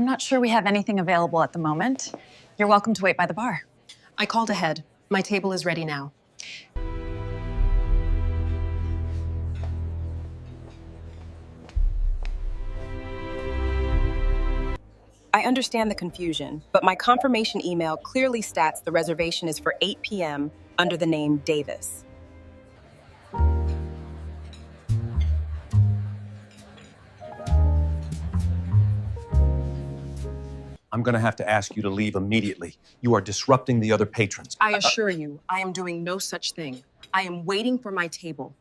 not sure we have anything available at the moment. You're welcome to wait by the bar. I called ahead. My table is ready now. I understand the confusion, but my confirmation email clearly stats the reservation is for 8 p.m. under the name Davis. I'm going to have to ask you to leave immediately. You are disrupting the other patrons. I assure you, I am doing no such thing. I am waiting for my table.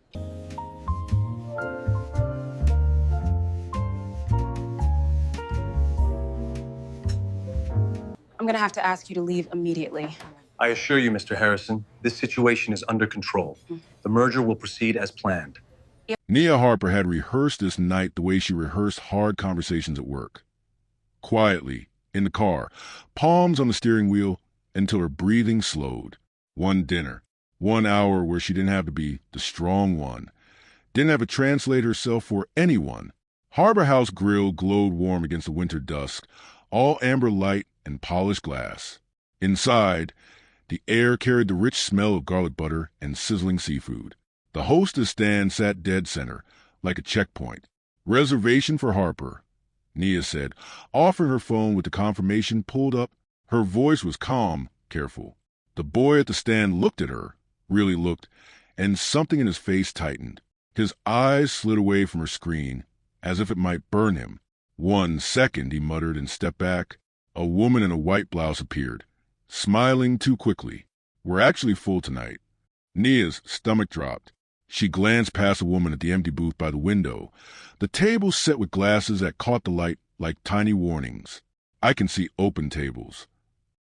I'm going to have to ask you to leave immediately. I assure you, Mr. Harrison, this situation is under control. The merger will proceed as planned. Nia Harper had rehearsed this night the way she rehearsed hard conversations at work. Quietly, in the car, palms on the steering wheel until her breathing slowed. One dinner, 1 hour where she didn't have to be the strong one. Didn't have to translate herself for anyone. Harbor House Grill glowed warm against the winter dusk, all amber light and polished glass. Inside, the air carried the rich smell of garlic butter and sizzling seafood. The hostess stand sat dead center, like a checkpoint. Reservation for Harper, Nia said, offering her phone with the confirmation pulled up. Her voice was calm, careful. The boy at the stand looked at her, really looked, and something in his face tightened. His eyes slid away from her screen, as if it might burn him. 1 second, he muttered and stepped back. A woman in a white blouse appeared, smiling too quickly. We're actually full tonight. Nia's stomach dropped. She glanced past a woman at the empty booth by the window. The table set with glasses that caught the light like tiny warnings. I can see open tables.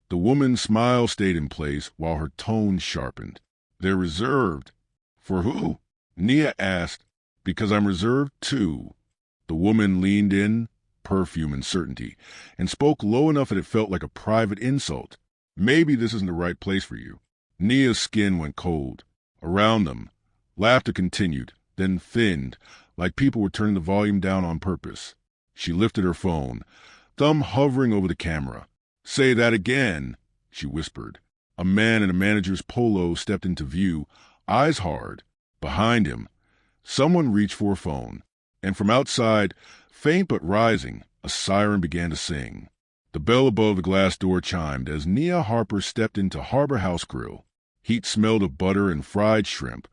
The woman's smile stayed in place while her tone sharpened. They're reserved. For who? Nia asked. Because I'm reserved too. The woman leaned in, perfume and certainty, and spoke low enough that it felt like a private insult. Maybe this isn't the right place for you. Nia's skin went cold. Around them, laughter continued, then thinned, like people were turning the volume down on purpose. She lifted her phone, thumb hovering over the camera. Say that again, she whispered. A man in a manager's polo stepped into view, eyes hard. Behind him, someone reached for a phone, and from outside, faint but rising, a siren began to sing. The bell above the glass door chimed as Nia Harper stepped into Harbor House Grill. Heat smelled of butter and fried shrimp.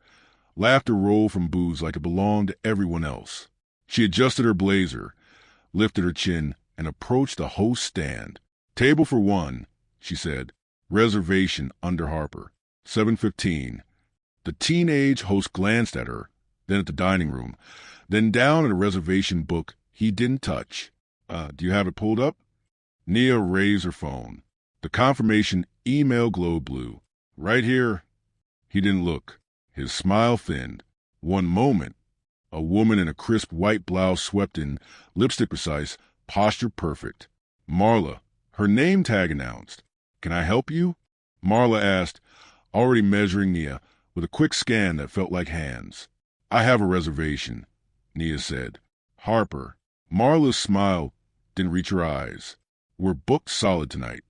Laughter rolled from booths like it belonged to everyone else. She adjusted her blazer, lifted her chin, and approached the host's stand. Table for one, she said. Reservation under Harper. 7:15. The teenage host glanced at her, then at the dining room, then down at a reservation book he didn't touch. Do you have it pulled up? Nia raised her phone. The confirmation email glowed blue. Right here. He didn't look. His smile thinned. One moment, a woman in a crisp white blouse swept in, lipstick precise, posture perfect. Marla, her name tag announced. Can I help you? Marla asked, already measuring Nia, with a quick scan that felt like hands. I have a reservation, Nia said. Harper. Marla's smile didn't reach her eyes. We're booked solid tonight.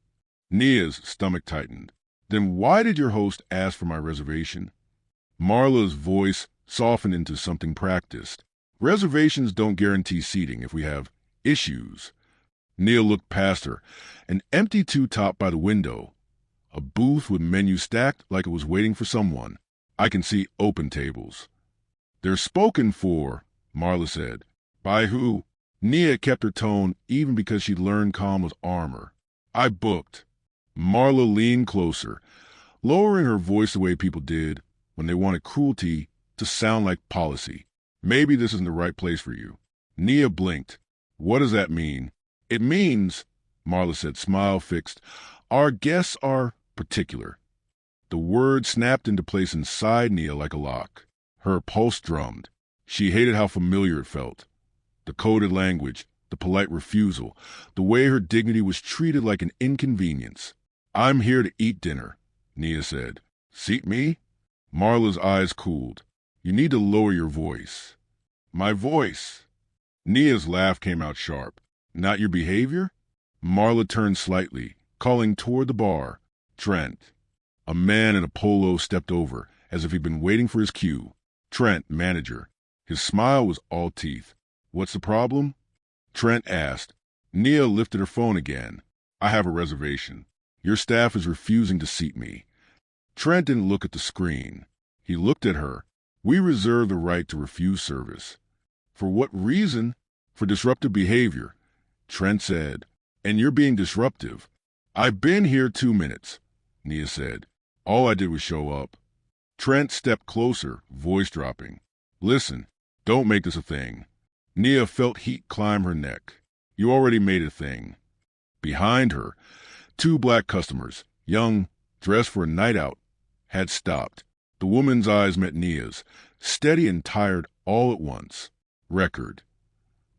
Nia's stomach tightened. Then why did your host ask for my reservation? Marla's voice softened into something practiced. Reservations don't guarantee seating if we have issues. Nia looked past her, an empty two-top by the window. A booth with menu stacked like it was waiting for someone. I can see open tables. They're spoken for, Marla said. By who? Nia kept her tone even because she'd learned calm was armor. I booked. Marla leaned closer, lowering her voice the way people did when they wanted cruelty to sound like policy. Maybe this isn't the right place for you. Nia blinked. What does that mean? It means, Marla said, smile fixed, our guests are particular. The word snapped into place inside Nia like a lock. Her pulse drummed. She hated how familiar it felt. The coded language, the polite refusal, the way her dignity was treated like an inconvenience. I'm here to eat dinner, Nia said. Seat me? Marla's eyes cooled. You need to lower your voice. My voice? Nia's laugh came out sharp. Not your behavior? Marla turned slightly, calling toward the bar. Trent. A man in a polo stepped over, as if he'd been waiting for his cue. Trent, manager. His smile was all teeth. What's the problem? Trent asked. Nia lifted her phone again. I have a reservation. Your staff is refusing to seat me. Trent didn't look at the screen. He looked at her. We reserve the right to refuse service. For what reason? For disruptive behavior. Trent said. And you're being disruptive. I've been here 2 minutes, Nia said. All I did was show up. Trent stepped closer, voice dropping. Listen, don't make this a thing. Nia felt heat climb her neck. You already made it a thing. Behind her, 2 black customers, young, dressed for a night out, had stopped. The woman's eyes met Nia's, steady and tired all at once. Record.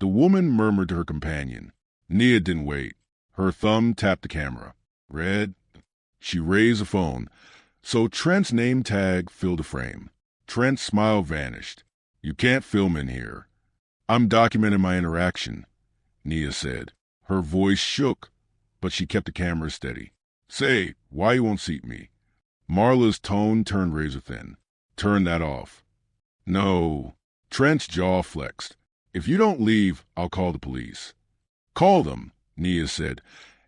The woman murmured to her companion. Nia didn't wait. Her thumb tapped the camera. Red. She raised the phone. So Trent's name tag filled the frame. Trent's smile vanished. You can't film in here. I'm documenting my interaction, Nia said. Her voice shook, but she kept the camera steady. Say, why you won't seat me? Marla's tone turned razor thin. Turn that off. No. Trent's jaw flexed. If you don't leave, I'll call the police. Call them, Nia said,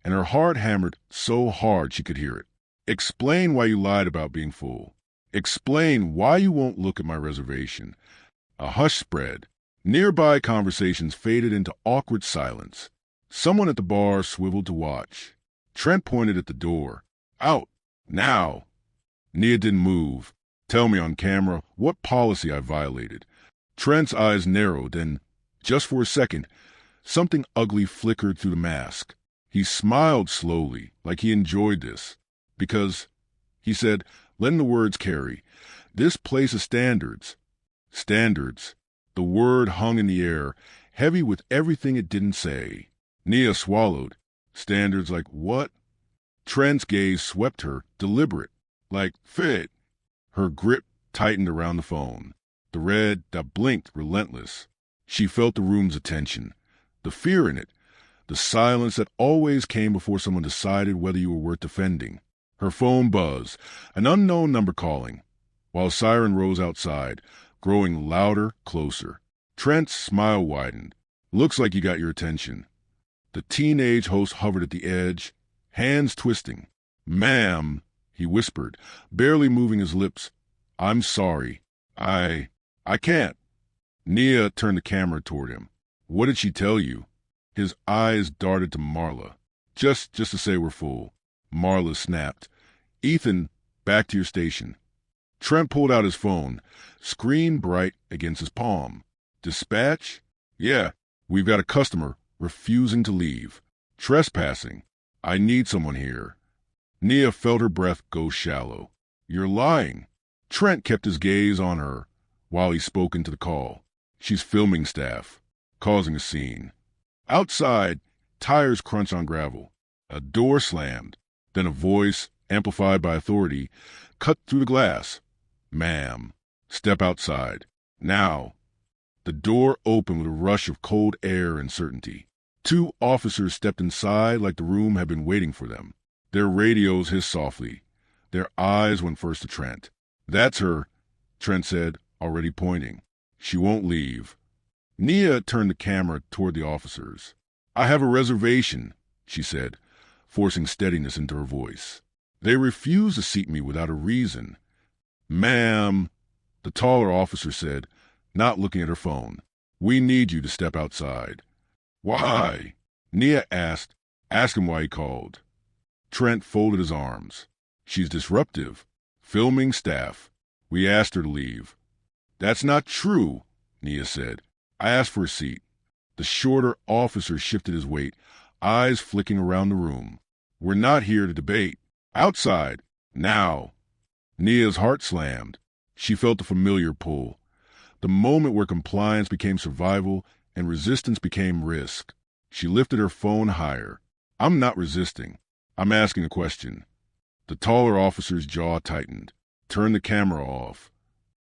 and her heart hammered so hard she could hear it. Explain why you lied about being full. Explain why you won't look at my reservation. A hush spread. Nearby conversations faded into awkward silence. Someone at the bar swiveled to watch. Trent pointed at the door. Out. Now. Nia didn't move. Tell me on camera what policy I violated. Trent's eyes narrowed and, just for a second, something ugly flickered through the mask. He smiled slowly, like he enjoyed this. Because, he said, letting the words carry, this place has standards. Standards. The word hung in the air, heavy with everything it didn't say. Nia swallowed. Standards like what? Trent's gaze swept her, deliberate, like fit. Her grip tightened around the phone. The red that blinked relentless. She felt the room's attention, the fear in it, the silence that always came before someone decided whether you were worth defending. Her phone buzzed, an unknown number calling, while a siren rose outside, growing louder, closer. Trent's smile widened. Looks like you got your attention. The teenage host hovered at the edge, hands twisting. Ma'am, he whispered, barely moving his lips. I'm sorry. I can't. Nia turned the camera toward him. What did she tell you? His eyes darted to Marla. Just to say we're full. Marla snapped. Ethan, back to your station. Trent pulled out his phone, screen bright against his palm. Dispatch? Yeah, we've got a customer refusing to leave. Trespassing. I need someone here. Nia felt her breath go shallow. You're lying. Trent kept his gaze on her while he spoke into the call. She's filming staff, causing a scene. Outside, tires crunch on gravel. A door slammed. Then a voice, amplified by authority, cut through the glass. Ma'am, step outside. Now. The door opened with a rush of cold air and certainty. 2 officers stepped inside like the room had been waiting for them. Their radios hissed softly. Their eyes went first to Trent. That's her, Trent said, already pointing. She won't leave. Nia turned the camera toward the officers. I have a reservation, she said, forcing steadiness into her voice. They refuse to seat me without a reason. Ma'am, the taller officer said, not looking at her phone. We need you to step outside. Why? Nia asked. Ask him why he called. Trent folded his arms. She's disruptive. Filming staff. We asked her to leave. That's not true, Nia said. I asked for a seat. The shorter officer shifted his weight, eyes flicking around the room. We're not here to debate. Outside. Now. Nia's heart slammed. She felt the familiar pull. The moment where compliance became survival and resistance became risk. She lifted her phone higher. I'm not resisting. I'm asking a question. The taller officer's jaw tightened. Turn the camera off.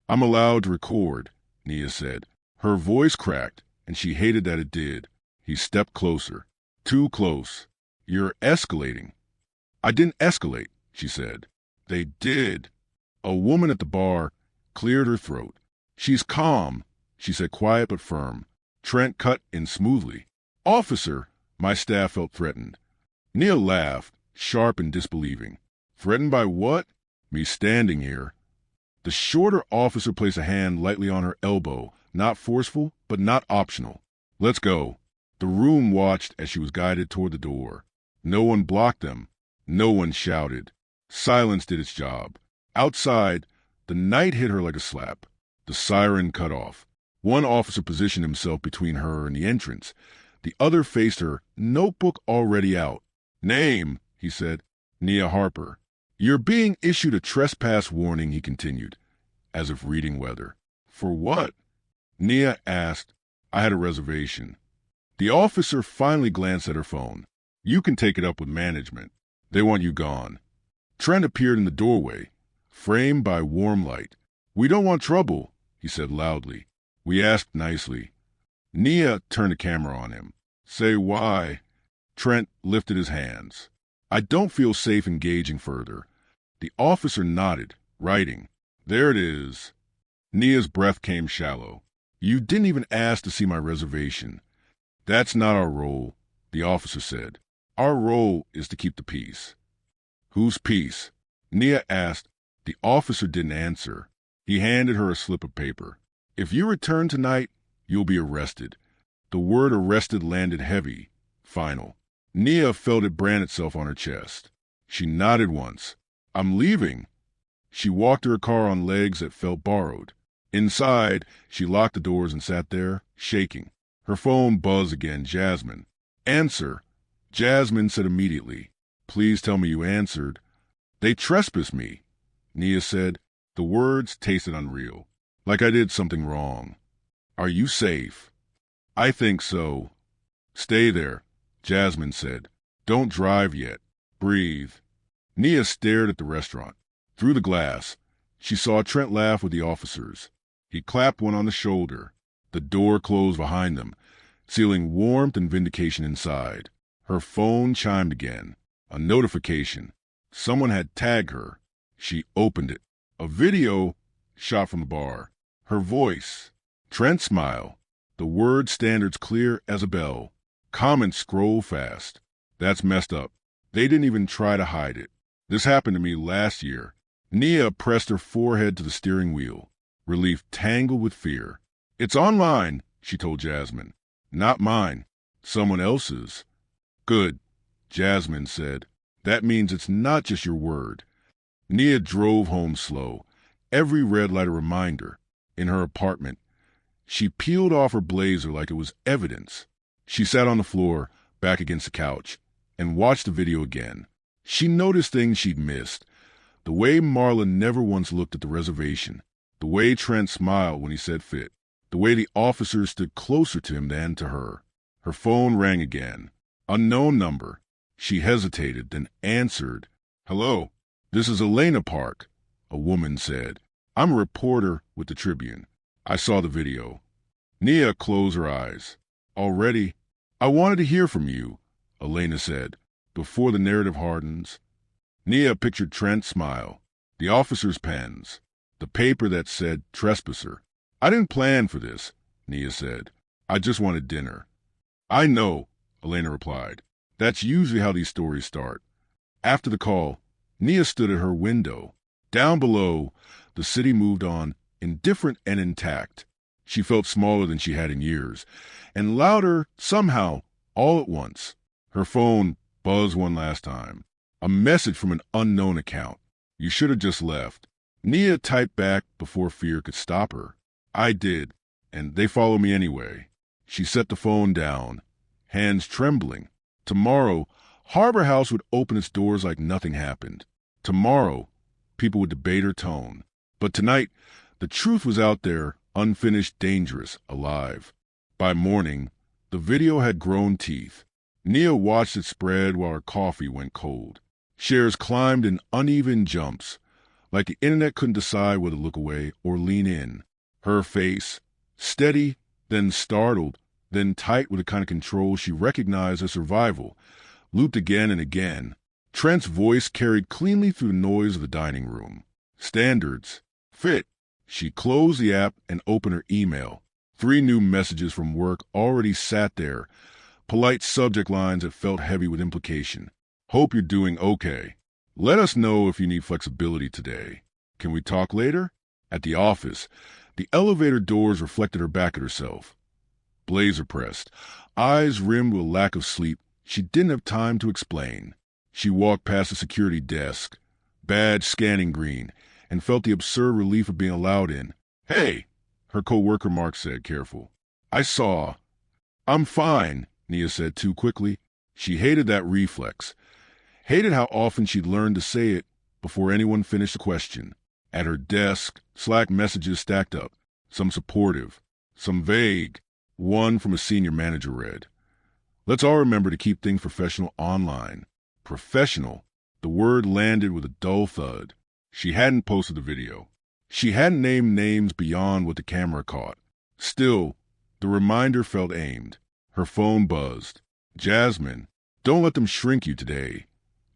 I'm allowed to record, Nia said. Her voice cracked, and she hated that it did. He stepped closer. Too close. You're escalating. I didn't escalate, she said. They did. A woman at the bar cleared her throat. She's calm, she said, quiet but firm. Trent cut in smoothly. Officer, my staff felt threatened. Nia laughed, sharp and disbelieving. Threatened by what? Me standing here. The shorter officer placed a hand lightly on her elbow, not forceful, but not optional. Let's go. The room watched as she was guided toward the door. No one blocked them. No one shouted. Silence did its job. Outside, the night hit her like a slap. The siren cut off. One officer positioned himself between her and the entrance. The other faced her, notebook already out. Name, he said. Nia Harper. You're being issued a trespass warning, he continued, as if reading weather. For what? Nia asked. I had a reservation. The officer finally glanced at her phone. You can take it up with management. They want you gone. Trent appeared in the doorway, framed by warm light. We don't want trouble, he said loudly. We asked nicely. Nia turned the camera on him. Say why? Trent lifted his hands. I don't feel safe engaging further. The officer nodded, writing. There it is. Nia's breath came shallow. You didn't even ask to see my reservation. That's not our role, the officer said. Our role is to keep the peace. Whose peace? Nia asked. The officer didn't answer. He handed her a slip of paper. If you return tonight, you'll be arrested. The word arrested landed heavy, final. Nia felt it brand itself on her chest. She nodded once. I'm leaving. She walked to her car on legs that felt borrowed. Inside, she locked the doors and sat there, shaking. Her phone buzzed again. Jasmine. Answer. Jasmine said immediately. Please tell me you answered. They trespassed me, Nia said. The words tasted unreal, like I did something wrong. Are you safe? I think so. Stay there, Jasmine said. Don't drive yet. Breathe. Nia stared at the restaurant. Through the glass, she saw Trent laugh with the officers. He clapped one on the shoulder. The door closed behind them, sealing warmth and vindication inside. Her phone chimed again. A notification. Someone had tagged her. She opened it. A video shot from the bar. Her voice. Trent smiled. The word standards clear as a bell. Comments scroll fast. That's messed up. They didn't even try to hide it. This happened to me last year. Nia pressed her forehead to the steering wheel. Relief tangled with fear. It's online, she told Jasmine. Not mine. Someone else's. Good, Jasmine said. That means it's not just your word. Nia drove home slow. Every red light a reminder. In her apartment. She peeled off her blazer like it was evidence. She sat on the floor, back against the couch, and watched the video again. She noticed things she'd missed. The way Marlon never once looked at the reservation. The way Trent smiled when he said fit. The way the officers stood closer to him than to her. Her phone rang again. Unknown number. She hesitated, then answered. Hello, this is Elena Park, a woman said. I'm a reporter with the Tribune. I saw the video. Nia closed her eyes. Already? I wanted to hear from you, Elena said, before the narrative hardens. Nia pictured Trent's smile, the officer's pens, the paper that said trespasser. I didn't plan for this, Nia said. I just wanted dinner. I know, Elena replied. That's usually how these stories start. After the call, Nia stood at her window. Down below, the city moved on, indifferent and intact. She felt smaller than she had in years, and louder somehow, all at once. Her phone buzzed one last time. A message from an unknown account. You should have just left. Nia typed back before fear could stop her. I did, and they follow me anyway. She set the phone down, hands trembling. Tomorrow, Harbor House would open its doors like nothing happened. Tomorrow, people would debate her tone. But tonight, the truth was out there, unfinished, dangerous, alive. By morning, the video had grown teeth. Nia watched it spread while her coffee went cold. Shares climbed in uneven jumps, like the internet couldn't decide whether to look away or lean in. Her face, steady, then startled, then tight with a kind of control she recognized as survival, looped again and again. Trent's voice carried cleanly through the noise of the dining room. Standards. Fit. She closed the app and opened her email. 3 new messages from work already sat there. Polite subject lines that felt heavy with implication. Hope you're doing okay. Let us know if you need flexibility today. Can we talk later? At the office, the elevator doors reflected her back at herself. Blazer pressed, eyes rimmed with a lack of sleep. She didn't have time to explain. She walked past the security desk, badge scanning green, and felt the absurd relief of being allowed in. Hey, her co-worker Mark said, careful. I saw. I'm fine, Nia said too quickly. She hated that reflex. Hated how often she'd learned to say it before anyone finished the question. At her desk, Slack messages stacked up, some supportive, some vague. One from a senior manager read, "Let's all remember to keep things professional online." Professional. The word landed with a dull thud. She hadn't posted the video. She hadn't named names beyond what the camera caught. Still, the reminder felt aimed. Her phone buzzed. Jasmine, don't let them shrink you today.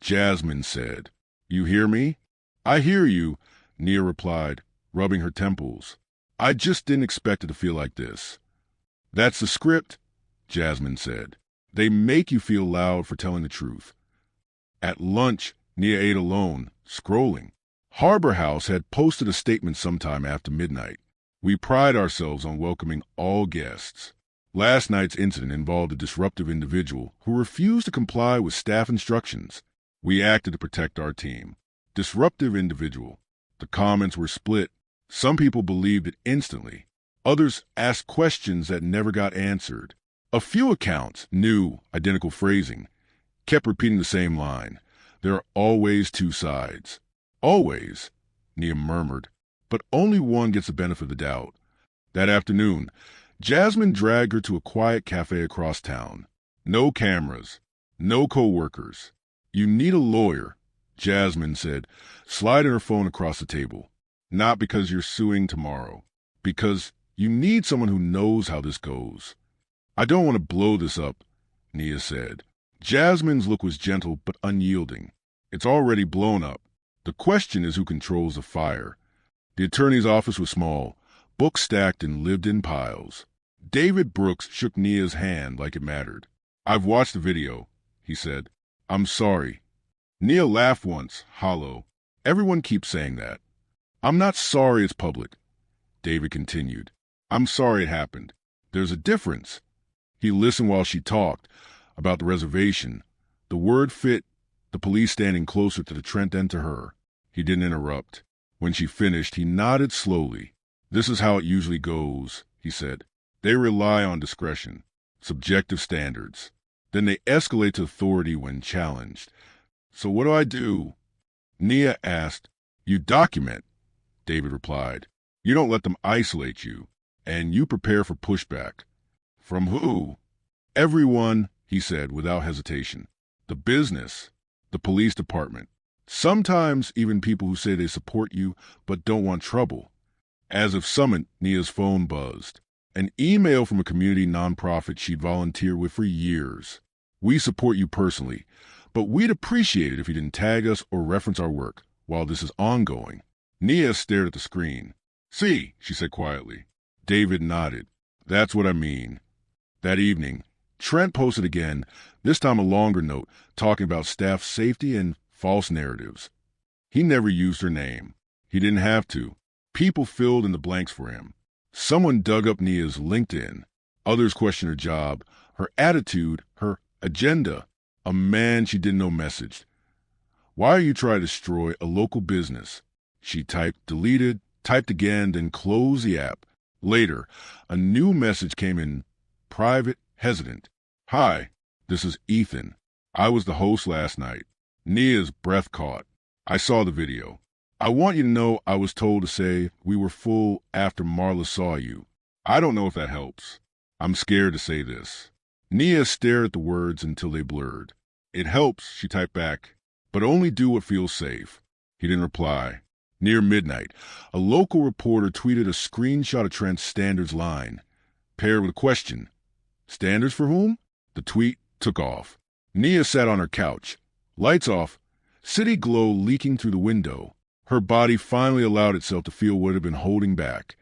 Jasmine said. You hear me? I hear you, Nia replied, rubbing her temples. I just didn't expect it to feel like this. That's the script, Jasmine said. They make you feel loud for telling the truth. At lunch, Nia ate alone, scrolling. Harbor House had posted a statement sometime after midnight. We pride ourselves on welcoming all guests. Last night's incident involved a disruptive individual who refused to comply with staff instructions. We acted to protect our team. Disruptive individual. The comments were split. Some people believed it instantly. Others asked questions that never got answered. A few accounts, new, identical phrasing, kept repeating the same line. There are always 2 sides. Always, Nia murmured, but only one gets the benefit of the doubt. That afternoon, Jasmine dragged her to a quiet cafe across town. No cameras, no co-workers. You need a lawyer, Jasmine said, sliding her phone across the table. Not because you're suing tomorrow, because you need someone who knows how this goes. I don't want to blow this up, Nia said. Jasmine's look was gentle but unyielding. It's already blown up. The question is who controls the fire. The attorney's office was small, books stacked and lived in piles. David Brooks shook Nia's hand like it mattered. I've watched the video, he said. I'm sorry. Nia laughed once, hollow. Everyone keeps saying that. I'm not sorry it's public, David continued. I'm sorry it happened. There's a difference. He listened while she talked about the reservation. The word fit, the police standing closer to the Trent than to her. He didn't interrupt. When she finished, he nodded slowly. This is how it usually goes, he said. They rely on discretion, subjective standards. Then they escalate to authority when challenged. So what do I do? Nia asked. You document, David replied. You don't let them isolate you, and you prepare for pushback. From who? Everyone, he said without hesitation. The business, the police department. Sometimes even people who say they support you but don't want trouble. As if summoned, Nia's phone buzzed. An email from a community nonprofit she'd volunteered with for years. We support you personally, but we'd appreciate it if you didn't tag us or reference our work while this is ongoing. Nia stared at the screen. See, she said quietly. David nodded. That's what I mean. That evening, Trent posted again, this time a longer note, talking about staff safety and false narratives. He never used her name. He didn't have to. People filled in the blanks for him. Someone dug up Nia's LinkedIn. Others questioned her job, her attitude, her agenda. A man she didn't know messaged. Why are you trying to destroy a local business? She typed, deleted, typed again, then closed the app. Later, a new message came in, private, hesitant. Hi, this is Ethan. I was the host last night. Nia's breath caught. I saw the video. I want you to know I was told to say we were full after Marla saw you. I don't know if that helps. I'm scared to say this. Nia stared at the words until they blurred. It helps, she typed back, but only do what feels safe. He didn't reply. Near midnight, a local reporter tweeted a screenshot of Trent's standards line, paired with a question. Standards for whom? The tweet took off. Nia sat on her couch, lights off, city glow leaking through the window. Her body finally allowed itself to feel what had been holding back.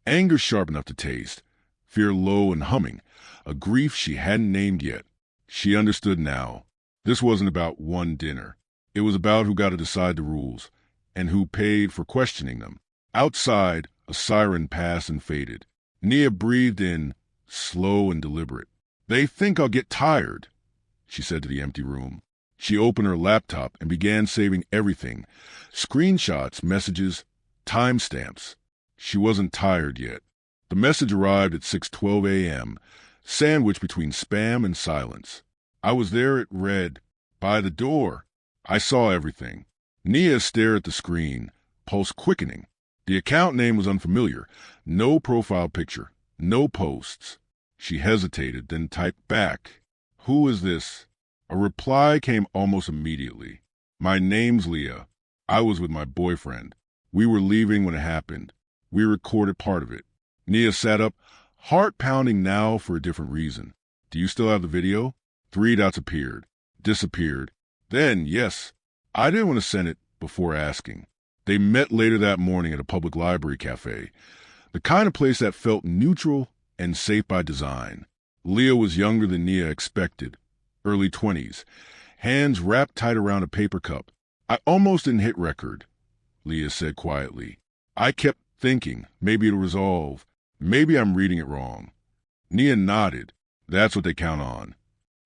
Anger sharp enough to taste, fear low and humming, a grief she hadn't named yet. She understood now. This wasn't about one dinner. It was about who got to decide the rules, and who paid for questioning them. Outside, a siren passed and faded. Nia breathed in, slow and deliberate. "They think I'll get tired," she said to the empty room. She opened her laptop and began saving everything. Screenshots, messages, timestamps. She wasn't tired yet. The message arrived at 6:12 a.m., sandwiched between spam and silence. "I was there," it read. "By the door. I saw everything." Nia stared at the screen, pulse quickening. The account name was unfamiliar. No profile picture. No posts. She hesitated, then typed back. "Who is this?" A reply came almost immediately. "My name's Leah. I was with my boyfriend. We were leaving when it happened. We recorded part of it." Nia sat up, heart pounding now for a different reason. "Do you still have the video?" 3 dots appeared, disappeared. Then, yes. I didn't want to send it before asking. They met later that morning at a public library cafe, the kind of place that felt neutral and safe by design. Leah was younger than Nia expected, early 20s, hands wrapped tight around a paper cup. "I almost didn't hit record," Leah said quietly. "I kept thinking, maybe it'll resolve. Maybe I'm reading it wrong." Nia nodded. That's what they count on.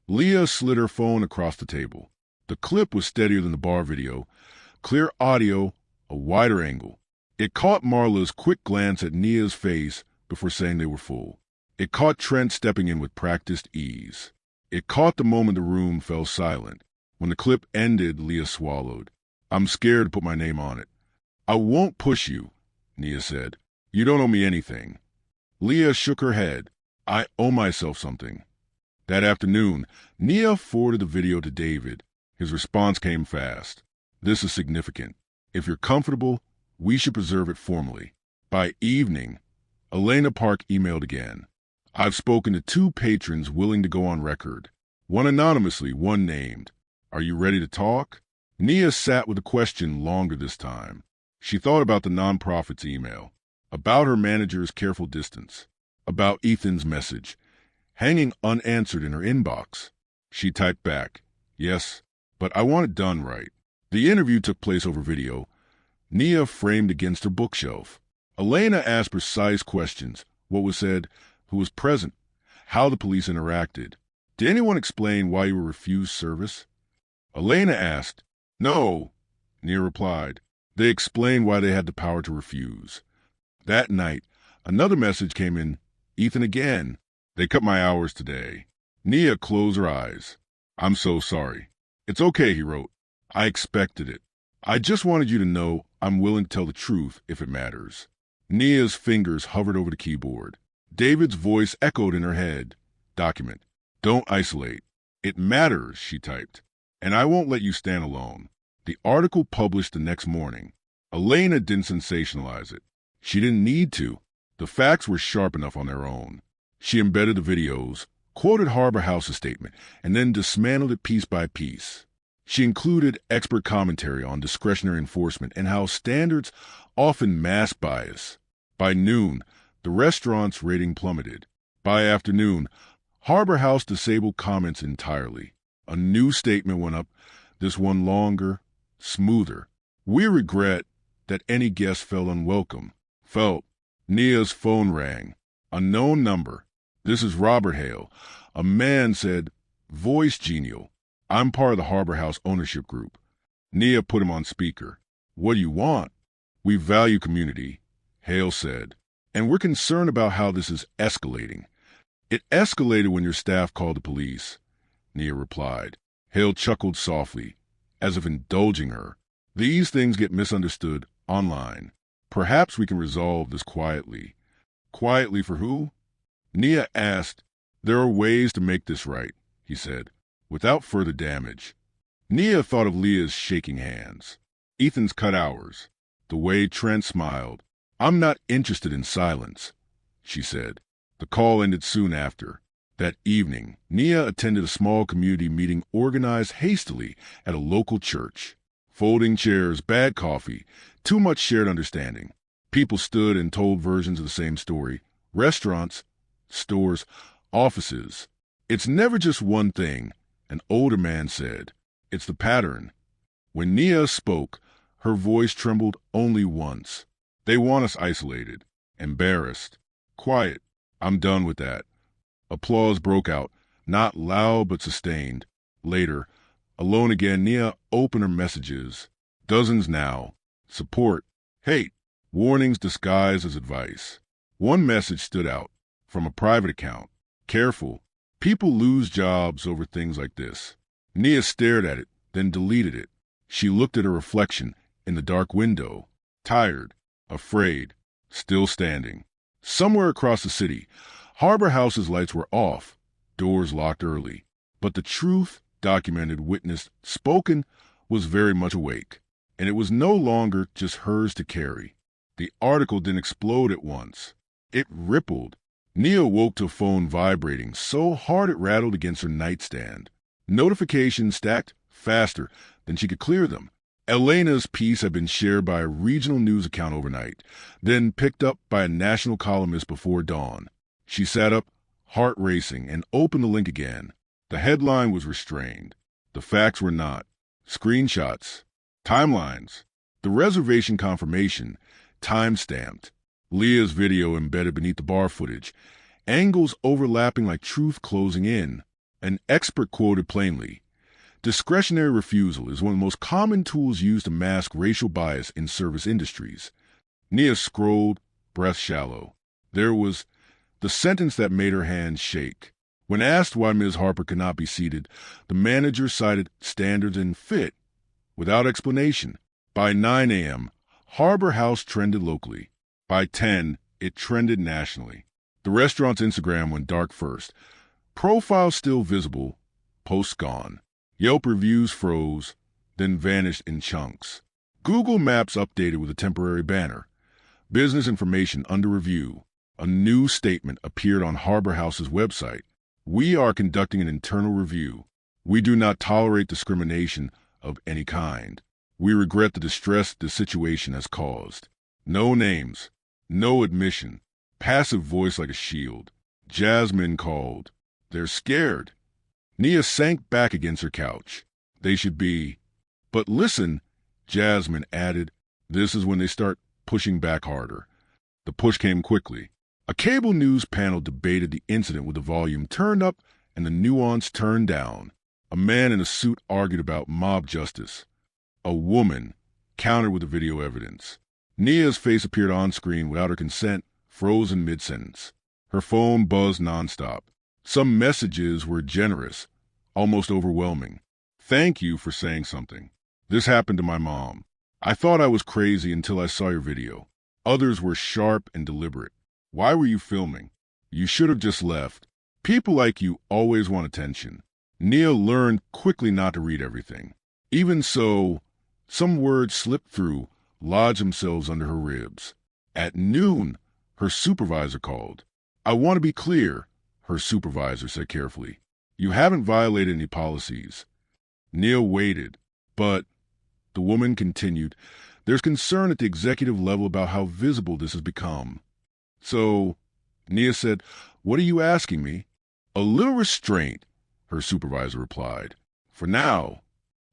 Leah slid her phone across the table. The clip was steadier than the bar video. Clear audio, a wider angle. It caught Marla's quick glance at Nia's face before saying they were full. It caught Trent stepping in with practiced ease. It caught the moment the room fell silent. When the clip ended, Leah swallowed. "I'm scared to put my name on it." "I won't push you," Nia said. "You don't owe me anything." Leah shook her head. "I owe myself something." That afternoon, Nia forwarded the video to David. His response came fast. "This is significant. If you're comfortable, we should preserve it formally." By evening, Elena Park emailed again. "I've spoken to 2 patrons willing to go on record. One anonymously, one named. Are you ready to talk?" Nia sat with the question longer this time. She thought about the nonprofit's email, about her manager's careful distance, about Ethan's message, hanging unanswered in her inbox. She typed back, "Yes, but I want it done right." The interview took place over video, Nia framed against her bookshelf. Elena asked precise questions. What was said, who was present, how the police interacted. "Did anyone explain why you were refused service?" Elena asked. "No," Nia replied. "They explained why they had the power to refuse." That night, another message came in. "Ethan again. They cut my hours today." Nia closed her eyes. "I'm so sorry." "It's okay," he wrote. "I expected it. I just wanted you to know I'm willing to tell the truth if it matters." Nia's fingers hovered over the keyboard. David's voice echoed in her head. "Document. Don't isolate. It matters," she typed. "And I won't let you stand alone." The article published the next morning. Elena didn't sensationalize it. She didn't need to. The facts were sharp enough on their own. She embedded the videos, quoted Harbor House's statement, and then dismantled it piece by piece. She included expert commentary on discretionary enforcement and how standards often mask bias. By noon, the restaurant's rating plummeted. By afternoon, Harbor House disabled comments entirely. A new statement went up, this one longer, smoother. "We regret that any guest felt unwelcome." Felt. Nia's phone rang. A known number. "This is Robert Hale." A man said, "Voice genial. I'm part of the Harbor House ownership group." Nia put him on speaker. "What do you want?" "We value community," Hale said, "and we're concerned about how this is escalating." "It escalated when your staff called the police," Nia replied. Hale chuckled softly, as if indulging her. "These things get misunderstood online. Perhaps we can resolve this quietly." "Quietly for who?" Nia asked. "There are ways to make this right," he said, "without further damage." Nia thought of Leah's shaking hands. Ethan's cut hours. The way Trent smiled. "I'm not interested in silence," she said. The call ended soon after. That evening, Nia attended a small community meeting organized hastily at a local church. Folding chairs, bad coffee, too much shared understanding. People stood and told versions of the same story. Restaurants, stores, offices. It's never just one thing, an older man said. It's the pattern. When Nia spoke, her voice trembled only once. They want us isolated, embarrassed, quiet. I'm done with that. Applause broke out, not loud but sustained. Later, alone again, Nia opened her messages. Dozens now. Support, hate, warnings disguised as advice. One message stood out, from a private account. Careful. People lose jobs over things like this. Nia stared at it, then deleted it. She looked at her reflection in the dark window. Tired, afraid, still standing. Somewhere across the city, Harbor House's lights were off, doors locked early. But the truth, documented, witnessed, spoken, was very much awake. And it was no longer just hers to carry. The article didn't explode at once. It rippled. Nia woke to a phone vibrating so hard it rattled against her nightstand. Notifications stacked faster than she could clear them. Elena's piece had been shared by a regional news account overnight, then picked up by a national columnist before dawn. She sat up, heart racing, and opened the link again. The headline was restrained. The facts were not. Screenshots. Timelines. The reservation confirmation. Time-stamped. Leah's video embedded beneath the bar footage. Angles overlapping like truth closing in. An expert quoted plainly, "Discretionary refusal is one of the most common tools used to mask racial bias in service industries." Nia scrolled, breath shallow. There was the sentence that made her hands shake. When asked why Ms. Harper could not be seated, the manager cited standards and fit. Without explanation. By 9 a.m., Harbor House trended locally. By 10, it trended nationally. The restaurant's Instagram went dark first. Profile still visible, posts gone. Yelp reviews froze, then vanished in chunks. Google Maps updated with a temporary banner. Business information under review. A new statement appeared on Harbor House's website. "We are conducting an internal review. We do not tolerate discrimination of any kind. We regret the distress this situation has caused." No names, no admission. Passive voice like a shield. Jasmine called. "They're scared." Nia sank back against her couch. "They should be." "But listen," Jasmine added, "this is when they start pushing back harder." The push came quickly. A cable news panel debated the incident with the volume turned up and the nuance turned down. A man in a suit argued about mob justice. A woman countered with the video evidence. Nia's face appeared on screen without her consent, frozen mid-sentence. Her phone buzzed nonstop. Some messages were generous, almost overwhelming. "Thank you for saying something. This happened to my mom. I thought I was crazy until I saw your video." Others were sharp and deliberate. "Why were you filming? You should have just left. People like you always want attention." Nia learned quickly not to read everything. Even so, some words slipped through, lodged themselves under her ribs. At noon, her supervisor called. "I want to be clear," her supervisor said carefully. "You haven't violated any policies." Nia waited, but the woman continued, "There's concern at the executive level about how visible this has become." "So," Nia said, "what are you asking me?" "A little restraint," her supervisor replied. "For now."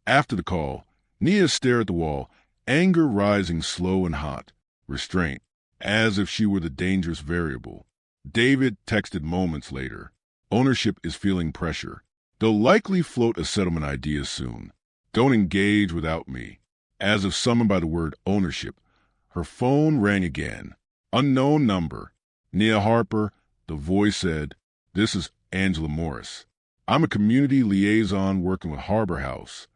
After the call, Nia stared at the wall, anger rising slow and hot. Restraint, as if she were the dangerous variable. David texted moments later. "Ownership is feeling pressure. They'll likely float a settlement idea soon. Don't engage without me." As if summoned by the word ownership, her phone rang again. Unknown number. "Nia Harper," the voice said. "This is Angela Morris. I'm a community liaison working with Harbor House."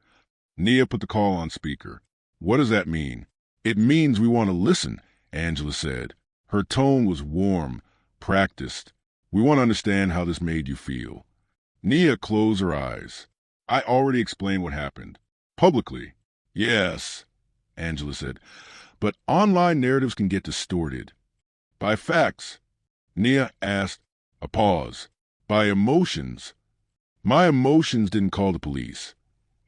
Nia put the call on speaker. "What does that mean?" "It means we want to listen," Angela said. Her tone was warm, practiced. "We want to understand how this made you feel." Nia closed her eyes. "I already explained what happened. Publicly." "Yes," Angela said, "but online narratives can get distorted." "By facts?" Nia asked. A pause. By emotions. My emotions didn't call the police,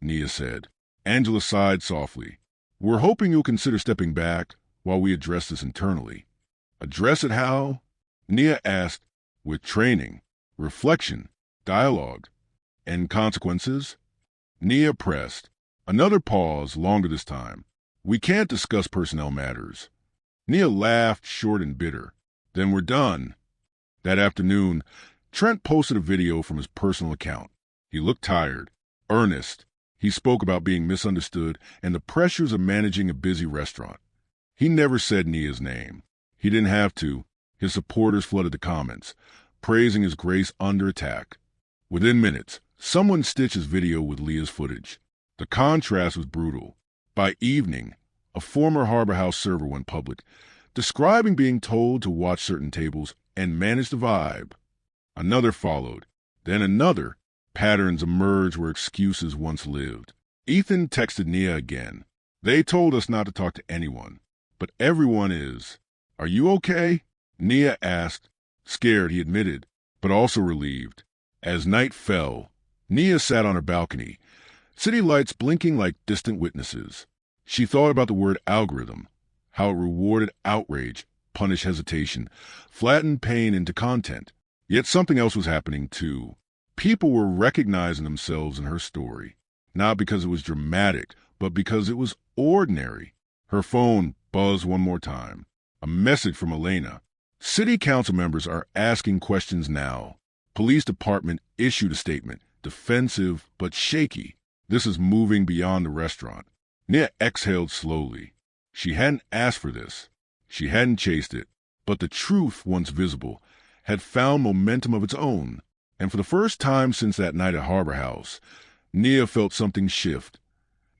Nia said. Angela sighed softly. We're hoping you'll consider stepping back while we address this internally. Address it how? Nia asked. With training, reflection, dialogue, and consequences? Nia pressed. Another pause, longer this time. We can't discuss personnel matters. Nia laughed, short and bitter. Then we're done. That afternoon, Trent posted a video from his personal account. He looked tired, earnest. He spoke about being misunderstood and the pressures of managing a busy restaurant. He never said Nia's name. He didn't have to. His supporters flooded the comments, praising his grace under attack. Within minutes, someone stitched his video with Leah's footage. The contrast was brutal. By evening, a former Harbor House server went public, describing being told to watch certain tables and manage the vibe. Another followed, then another. Patterns emerged where excuses once lived. Ethan texted Nia again. They told us not to talk to anyone, but everyone is. Are you okay? Nia asked. Scared, he admitted, but also relieved. As night fell, Nia sat on her balcony, city lights blinking like distant witnesses. She thought about the word algorithm, how it rewarded outrage, punished hesitation, flattened pain into content. Yet something else was happening too. People were recognizing themselves in her story, not because it was dramatic, but because it was ordinary. Her phone buzzed one more time. A message from Elena. City council members are asking questions now. Police department issued a statement, defensive but shaky. This is moving beyond the restaurant. Nia exhaled slowly. She hadn't asked for this. She hadn't chased it. But the truth, once visible, had found momentum of its own. And for the first time since that night at Harbor House, Nia felt something shift.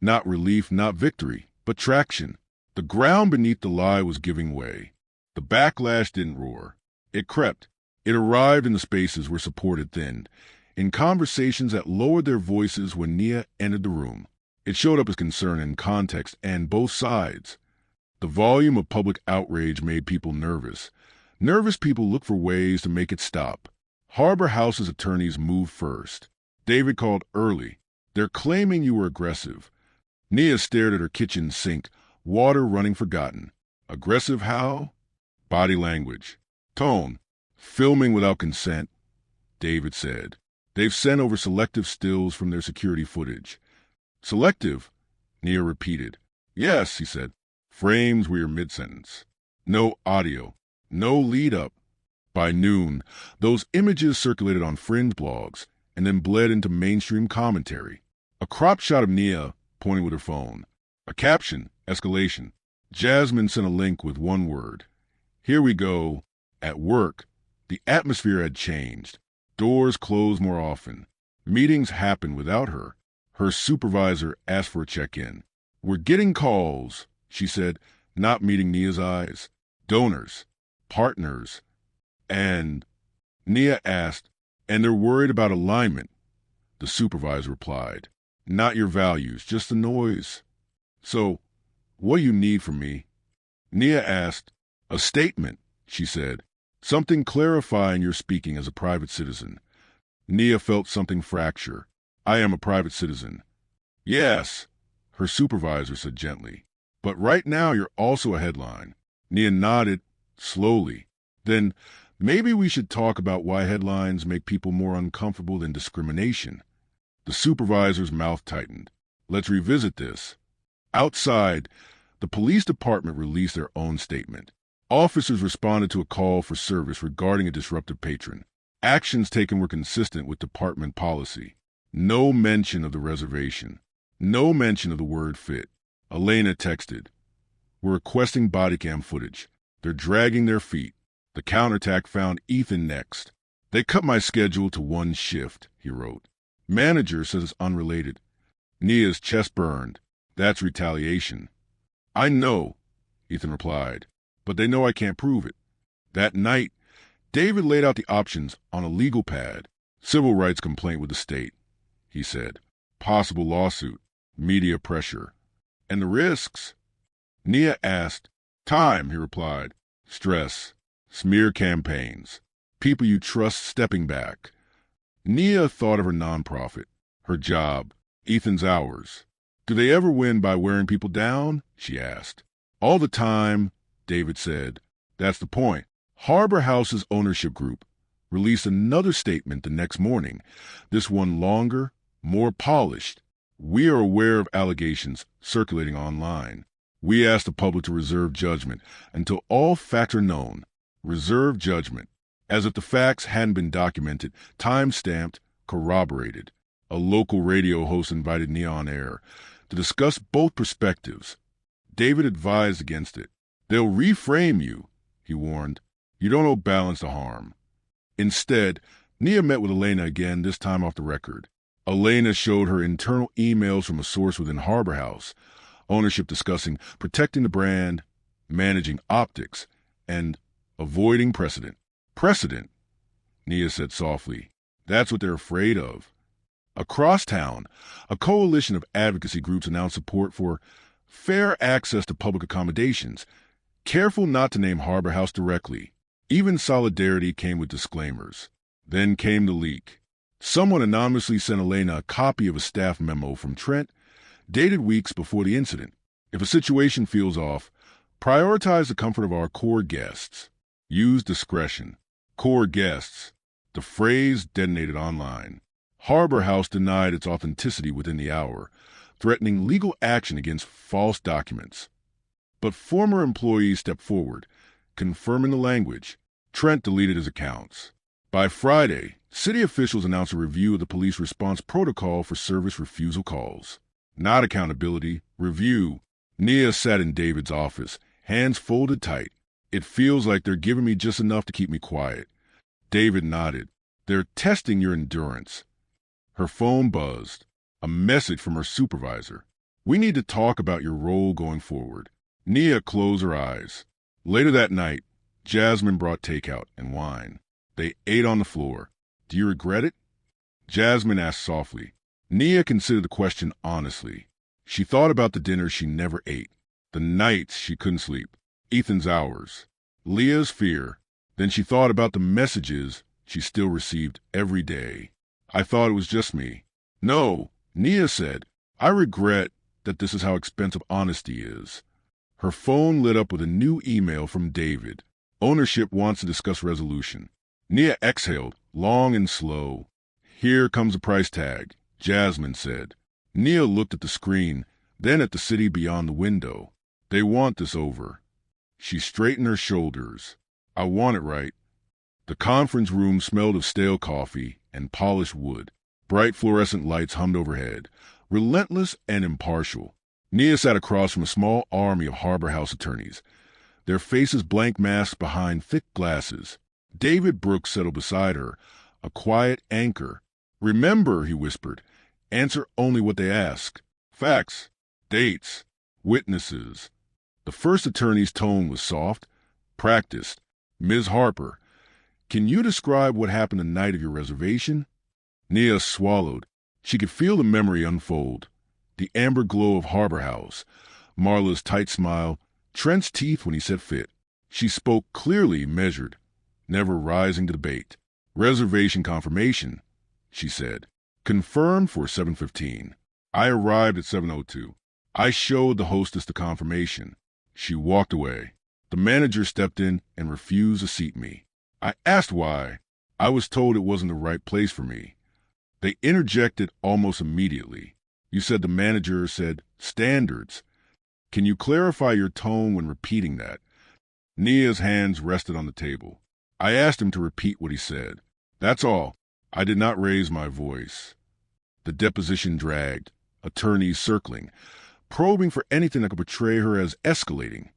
Not relief, not victory, but traction. The ground beneath the lie was giving way. The backlash didn't roar. It crept. It arrived in the spaces where support had thinned, in conversations that lowered their voices when Nia entered the room. It showed up as concern and context, and both sides. The volume of public outrage made people nervous. Nervous people look for ways to make it stop. Harbor House's attorneys moved first. David called early. They're claiming you were aggressive. Nia stared at her kitchen sink, water running forgotten. Aggressive how? Body language. Tone. Filming without consent. David said. They've sent over selective stills from their security footage. Selective? Nia repeated. Yes, he said. Frames were your mid-sentence. No audio. No lead-up. By noon, those images circulated on fringe blogs and then bled into mainstream commentary. A crop shot of Nia pointing with her phone. A caption, escalation. Jasmine sent a link with one word. Here we go. At work, the atmosphere had changed. Doors closed more often. Meetings happened without her. Her supervisor asked for a check-in. We're getting calls, she said, not meeting Nia's eyes. Donors. Partners. And Nia asked, and they're worried about alignment. The supervisor replied, not your values, just the noise. So, what do you need from me? Nia asked, a statement, she said, something clarifying your speaking as a private citizen. Nia felt something fracture. I am a private citizen. Yes, her supervisor said gently, but right now you're also a headline. Nia nodded, slowly. Then, maybe we should talk about why headlines make people more uncomfortable than discrimination. The supervisor's mouth tightened. Let's revisit this. Outside, the police department released their own statement. Officers responded to a call for service regarding a disruptive patron. Actions taken were consistent with department policy. No mention of the reservation. No mention of the word fit. Elena texted. We're requesting body cam footage. They're dragging their feet. The counterattack found Ethan next. They cut my schedule to one shift, he wrote. Manager says it's unrelated. Nia's chest burned. That's retaliation. I know, Ethan replied, but they know I can't prove it. That night, David laid out the options on a legal pad. Civil rights complaint with the state, he said. Possible lawsuit. Media pressure. And the risks? Nia asked. Time, he replied. Stress. Smear campaigns. People you trust stepping back. Nia thought of her nonprofit, her job, Ethan's hours. Do they ever win by wearing people down? She asked. All the time, David said. That's the point. Harbor House's ownership group released another statement the next morning, this one longer, more polished. We are aware of allegations circulating online. We ask the public to reserve judgment until all facts are known. Reserve judgment, as if the facts hadn't been documented, time-stamped, corroborated. A local radio host invited Nia on air to discuss both perspectives. David advised against it. They'll reframe you, he warned. You don't owe balance to harm. Instead, Nia met with Elena again, this time off the record. Elena showed her internal emails from a source within Harbor House, ownership discussing protecting the brand, managing optics, and avoiding precedent. Precedent, Nia said softly. That's what they're afraid of. Across town, a coalition of advocacy groups announced support for fair access to public accommodations, careful not to name Harbor House directly. Even solidarity came with disclaimers. Then came the leak. Someone anonymously sent Elena a copy of a staff memo from Trent, dated weeks before the incident. If a situation feels off, prioritize the comfort of our core guests. Use discretion. Core guests. The phrase detonated online. Harbor House denied its authenticity within the hour, threatening legal action against false documents. But former employees stepped forward, confirming the language. Trent deleted his accounts. By Friday, city officials announced a review of the police response protocol for service refusal calls. Not accountability, review. Nia sat in David's office, hands folded tight. It feels like they're giving me just enough to keep me quiet. David nodded. They're testing your endurance. Her phone buzzed. A message from her supervisor. We need to talk about your role going forward. Nia closed her eyes. Later that night, Jasmine brought takeout and wine. They ate on the floor. Do you regret it? Jasmine asked softly. Nia considered the question honestly. She thought about the dinners she never ate, the nights she couldn't sleep, Ethan's hours, Leah's fear. Then she thought about the messages she still received every day. I thought it was just me. No, Nia said. I regret that this is how expensive honesty is. Her phone lit up with a new email from David. Ownership wants to discuss resolution. Nia exhaled, long and slow. Here comes the price tag, Jasmine said. Nia looked at the screen, then at the city beyond the window. They want this over. She straightened her shoulders. I want it right. The conference room smelled of stale coffee and polished wood. Bright fluorescent lights hummed overhead, relentless and impartial. Nia sat across from a small army of Harbor House attorneys, their faces blank masks behind thick glasses. David Brooks settled beside her, a quiet anchor. Remember, he whispered, answer only what they ask. Facts, dates, witnesses. The first attorney's tone was soft, practiced. Ms. Harper, can you describe what happened the night of your reservation? Nia swallowed. She could feel the memory unfold. The amber glow of Harbor House, Marla's tight smile, Trent's teeth when he said fit. She spoke clearly, measured, never rising to the bait. Reservation confirmation, she said. Confirmed for 7:15. I arrived at 7:02. I showed the hostess the confirmation. She walked away. The manager stepped in and refused to seat me. I asked why. I was told it wasn't the right place for me. They interjected almost immediately. You said the manager said standards. Can you clarify your tone when repeating that? Nia's hands rested on the table. I asked him to repeat what he said. That's all. I did not raise my voice. The deposition dragged, attorneys circling, probing for anything that could portray her as escalating.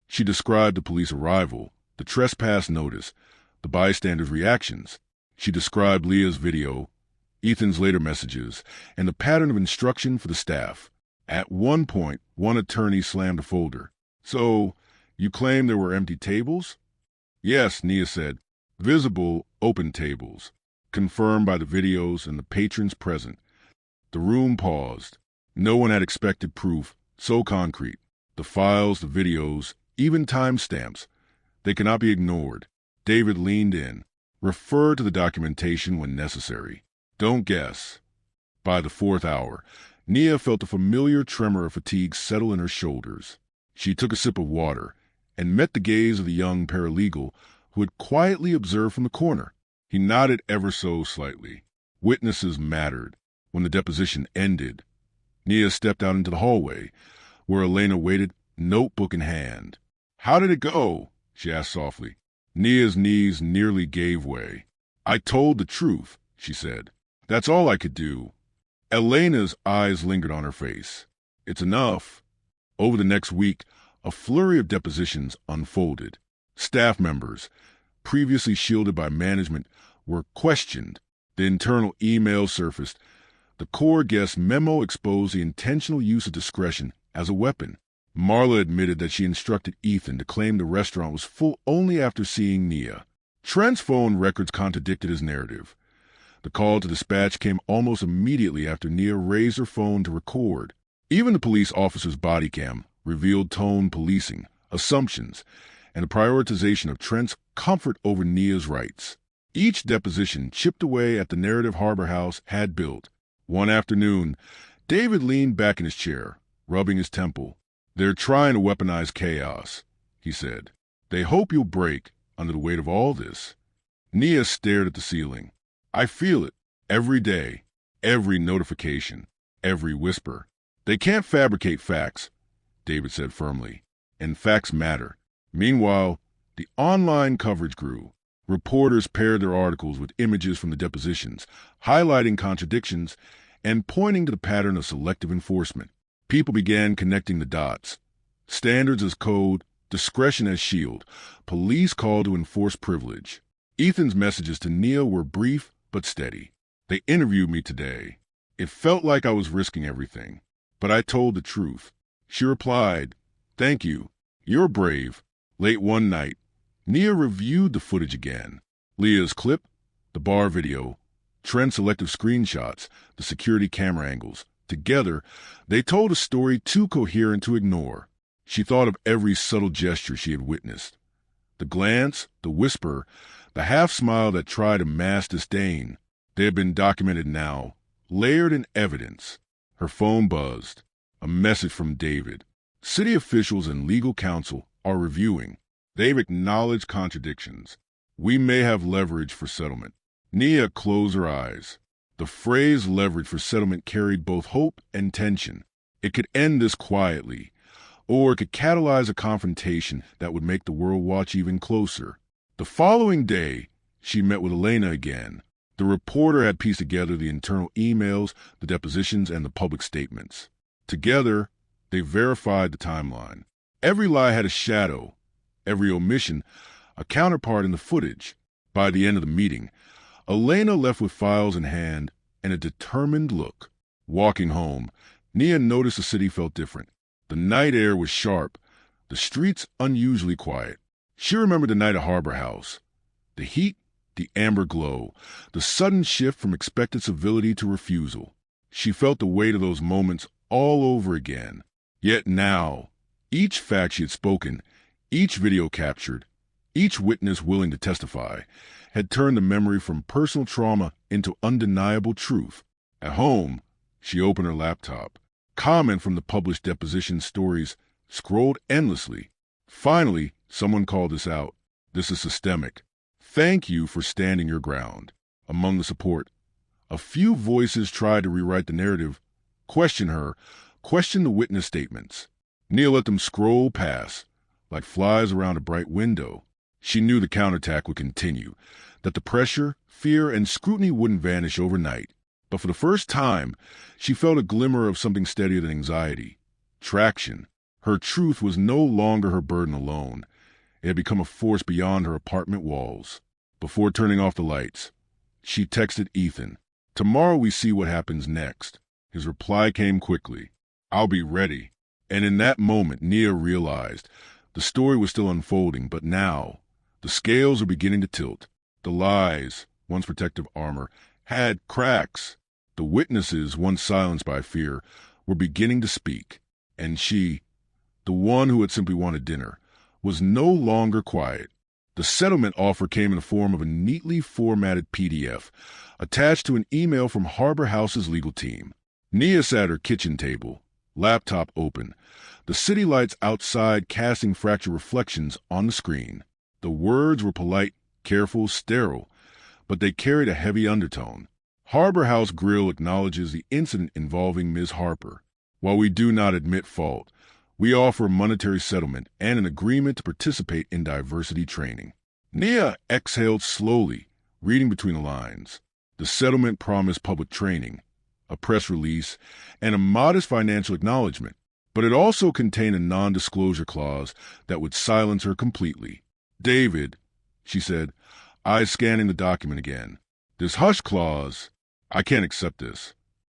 She described the police arrival, the trespass notice, the bystanders' reactions. She described Leah's video, Ethan's later messages, and the pattern of instruction for the staff. At one point, one attorney slammed a folder. So, you claim there were empty tables? Yes, Nia said. Visible, open tables. Confirmed by the videos and the patrons present. The room paused. No one had expected proof so concrete. The files, the videos, even timestamps. They cannot be ignored. David leaned in. Refer to the documentation when necessary. Don't guess. By the fourth hour, Nia felt a familiar tremor of fatigue settle in her shoulders. She took a sip of water and met the gaze of the young paralegal who had quietly observed from the corner. He nodded ever so slightly. Witnesses mattered. When the deposition ended, Nia stepped out into the hallway, where Elena waited, notebook in hand. "How did it go?" she asked softly. Nia's knees nearly gave way. "I told the truth," she said. "That's all I could do." Elena's eyes lingered on her face. "It's enough." Over the next week, a flurry of depositions unfolded. Staff members, previously shielded by management, were questioned. The internal email surfaced. The core guest memo exposed the intentional use of discretion as a weapon. Marla admitted that she instructed Ethan to claim the restaurant was full only after seeing Nia. Trent's phone records contradicted his narrative. The call to dispatch came almost immediately after Nia raised her phone to record. Even the police officer's body cam revealed tone policing, assumptions, and a prioritization of Trent's comfort over Nia's rights. Each deposition chipped away at the narrative Harbor House had built. One afternoon, David leaned back in his chair, rubbing his temple. "They're trying to weaponize chaos," he said. "They hope you'll break under the weight of all this." Nia stared at the ceiling. "I feel it every day, every notification, every whisper." "They can't fabricate facts," David said firmly, "and facts matter." Meanwhile, the online coverage grew. Reporters paired their articles with images from the depositions, highlighting contradictions and pointing to the pattern of selective enforcement. People began connecting the dots. Standards as code, discretion as shield, police called to enforce privilege. Ethan's messages to Nia were brief but steady. "They interviewed me today. It felt like I was risking everything, but I told the truth." She replied, "Thank you. You're brave." Late one night, Nia reviewed the footage again. Leah's clip, the bar video, Trent's selective screenshots, the security camera angles. Together, they told a story too coherent to ignore. She thought of every subtle gesture she had witnessed. The glance, the whisper, the half-smile that tried to mask disdain. They had been documented now, layered in evidence. Her phone buzzed. A message from David. "City officials and legal counsel are reviewing. They've acknowledged contradictions. We may have leverage for settlement." Nia closed her eyes. The phrase leverage for settlement carried both hope and tension. It could end this quietly, or it could catalyze a confrontation that would make the world watch even closer. The following day, she met with Elena again. The reporter had pieced together the internal emails, the depositions, and the public statements. Together, they verified the timeline. Every lie had a shadow, every omission a counterpart in the footage. By the end of the meeting, Elena left with files in hand and a determined look. Walking home, Nia noticed the city felt different. The night air was sharp, the streets unusually quiet. She remembered the night at Harbor House. The heat, the amber glow, the sudden shift from expected civility to refusal. She felt the weight of those moments all over again. Yet now, each fact she had spoken, each video captured, each witness willing to testify, had turned the memory from personal trauma into undeniable truth. At home, she opened her laptop. Comment from the published deposition stories scrolled endlessly. Finally, someone called this out. "This is systemic. Thank you for standing your ground." Among the support, a few voices tried to rewrite the narrative, question her, question the witness statements. Nia let them scroll past, like flies around a bright window. She knew the counterattack would continue, that the pressure, fear, and scrutiny wouldn't vanish overnight. But for the first time, she felt a glimmer of something steadier than anxiety. Traction. Her truth was no longer her burden alone. It had become a force beyond her apartment walls. Before turning off the lights, she texted Ethan. "Tomorrow we see what happens next." His reply came quickly. "I'll be ready." And in that moment, Nia realized the story was still unfolding, but now the scales were beginning to tilt. The lies, once protective armor, had cracks. The witnesses, once silenced by fear, were beginning to speak. And she, the one who had simply wanted dinner, was no longer quiet. The settlement offer came in the form of a neatly formatted PDF attached to an email from Harbor House's legal team. Nia sat at her kitchen table, laptop open, the city lights outside casting fractured reflections on the screen. The words were polite, careful, sterile, but they carried a heavy undertone. Harbor House Grill acknowledges the incident involving Ms. Harper. While we do not admit fault, we offer a monetary settlement and an agreement to participate in diversity training. Nia exhaled slowly, reading between the lines. The settlement promised public training, a press release, and a modest financial acknowledgement, but it also contained a non-disclosure clause that would silence her completely. David, she said, eyes scanning the document again. This hush clause, I can't accept this.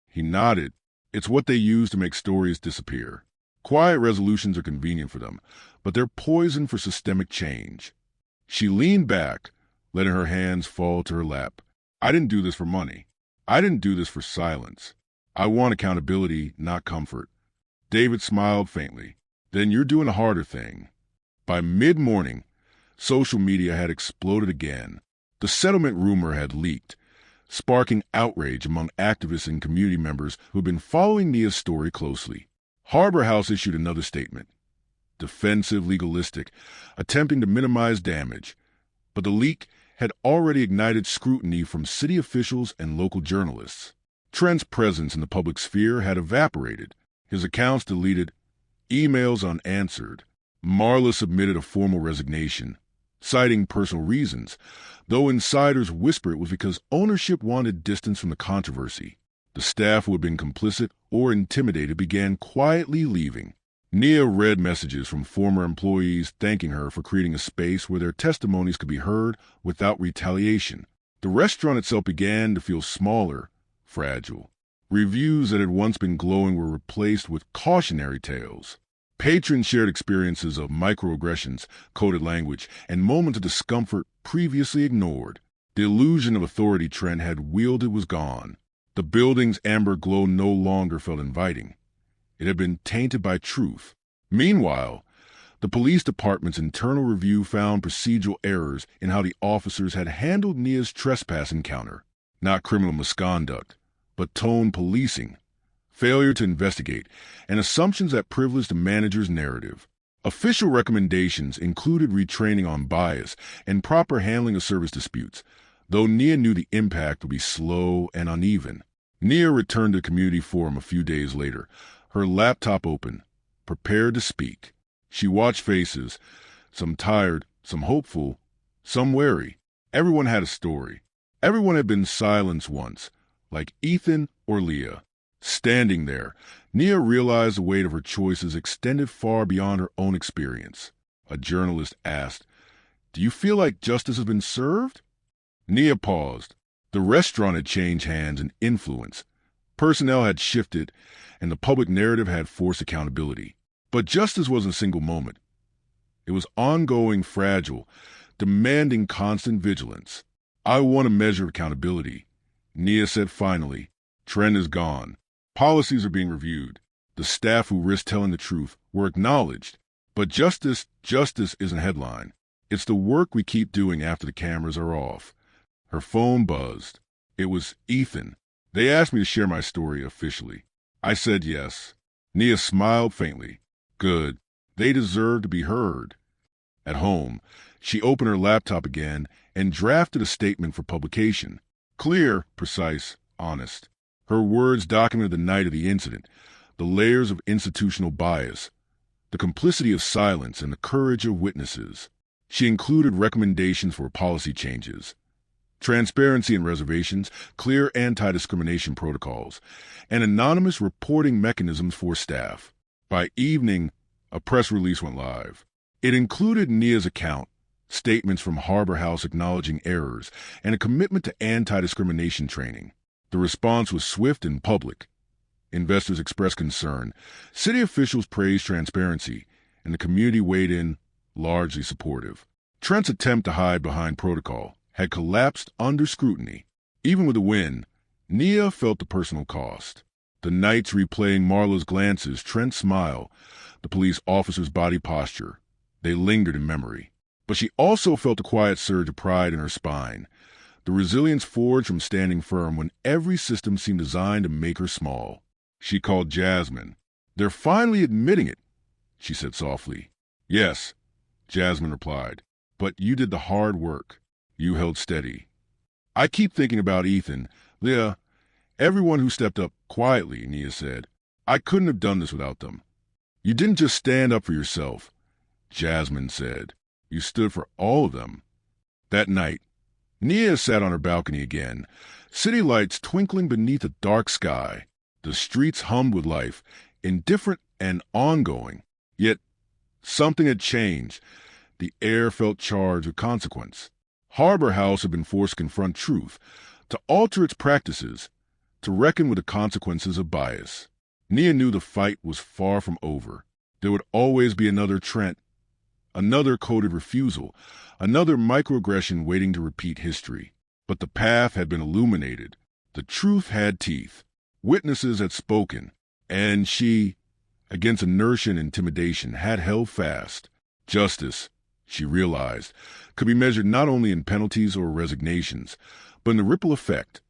He nodded. It's what they use to make stories disappear. Quiet resolutions are convenient for them, but they're poison for systemic change. She leaned back, letting her hands fall to her lap. I didn't do this for money. I didn't do this for silence. I want accountability, not comfort. David smiled faintly. Then you're doing a harder thing. By mid-morning, social media had exploded again. The settlement rumor had leaked, sparking outrage among activists and community members who had been following Nia's story closely. Harbor House issued another statement, defensive, legalistic, attempting to minimize damage. But the leak had already ignited scrutiny from city officials and local journalists. Trent's presence in the public sphere had evaporated, his accounts deleted, emails unanswered. Marla submitted a formal resignation, citing personal reasons, though insiders whispered it was because ownership wanted distance from the controversy. The staff who had been complicit or intimidated began quietly leaving. Nia read messages from former employees thanking her for creating a space where their testimonies could be heard without retaliation. The restaurant itself began to feel smaller, fragile. Reviews that had once been glowing were replaced with cautionary tales. Patrons shared experiences of microaggressions, coded language, and moments of discomfort previously ignored. The illusion of authority Trent had wielded was gone. The building's amber glow no longer felt inviting. It had been tainted by truth. Meanwhile, the police department's internal review found procedural errors in how the officers had handled Nia's trespass encounter. Not criminal misconduct, but tone policing, failure to investigate, and assumptions that privileged the manager's narrative. Official recommendations included retraining on bias and proper handling of service disputes, though Nia knew the impact would be slow and uneven. Nia returned to the community forum a few days later, her laptop open, prepared to speak. She watched faces, some tired, some hopeful, some wary. Everyone had a story. Everyone had been silenced once, like Ethan or Leah. Standing there, Nia realized the weight of her choices extended far beyond her own experience. A journalist asked, "Do you feel like justice has been served?" Nia paused. The restaurant had changed hands and influence. Personnel had shifted, and the public narrative had forced accountability. But justice wasn't a single moment. It was ongoing, fragile, demanding constant vigilance. "I want a measure of accountability," Nia said finally. "Trent is gone. Policies are being reviewed. The staff who risked telling the truth were acknowledged. But justice isn't a headline. It's the work we keep doing after the cameras are off." Her phone buzzed. It was Ethan. "They asked me to share my story officially." I said yes. Nia smiled faintly. "Good. They deserve to be heard." At home, she opened her laptop again and drafted a statement for publication. Clear, precise, honest. Her words documented the night of the incident, the layers of institutional bias, the complicity of silence, and the courage of witnesses. She included recommendations for policy changes, transparency in reservations, clear anti-discrimination protocols, and anonymous reporting mechanisms for staff. By evening, a press release went live. It included Nia's account, statements from Harbor House acknowledging errors, and a commitment to anti-discrimination training. The response was swift and public. Investors expressed concern, city officials praised transparency, and the community weighed in, largely supportive. Trent's attempt to hide behind protocol had collapsed under scrutiny. Even with the win, Nia felt the personal cost. The nights replaying Marla's glances, Trent's smile, the police officer's body posture, they lingered in memory. But she also felt a quiet surge of pride in her spine, the resilience forged from standing firm when every system seemed designed to make her small. She called Jasmine. "They're finally admitting it," she said softly. "Yes," Jasmine replied, "but you did the hard work. You held steady." "I keep thinking about Ethan, Leah, everyone who stepped up quietly," Nia said. "I couldn't have done this without them." "You didn't just stand up for yourself," Jasmine said. "You stood for all of them." That night, Nia sat on her balcony again, city lights twinkling beneath a dark sky. The streets hummed with life, indifferent and ongoing. Yet something had changed. The air felt charged with consequence. Harbor House had been forced to confront truth, to alter its practices, to reckon with the consequences of bias. Nia knew the fight was far from over. There would always be another Trent, another coded refusal, another microaggression waiting to repeat history. But the path had been illuminated. The truth had teeth. Witnesses had spoken. And she, against inertia and intimidation, had held fast. Justice, she realized, could be measured not only in penalties or resignations, but in the ripple effect,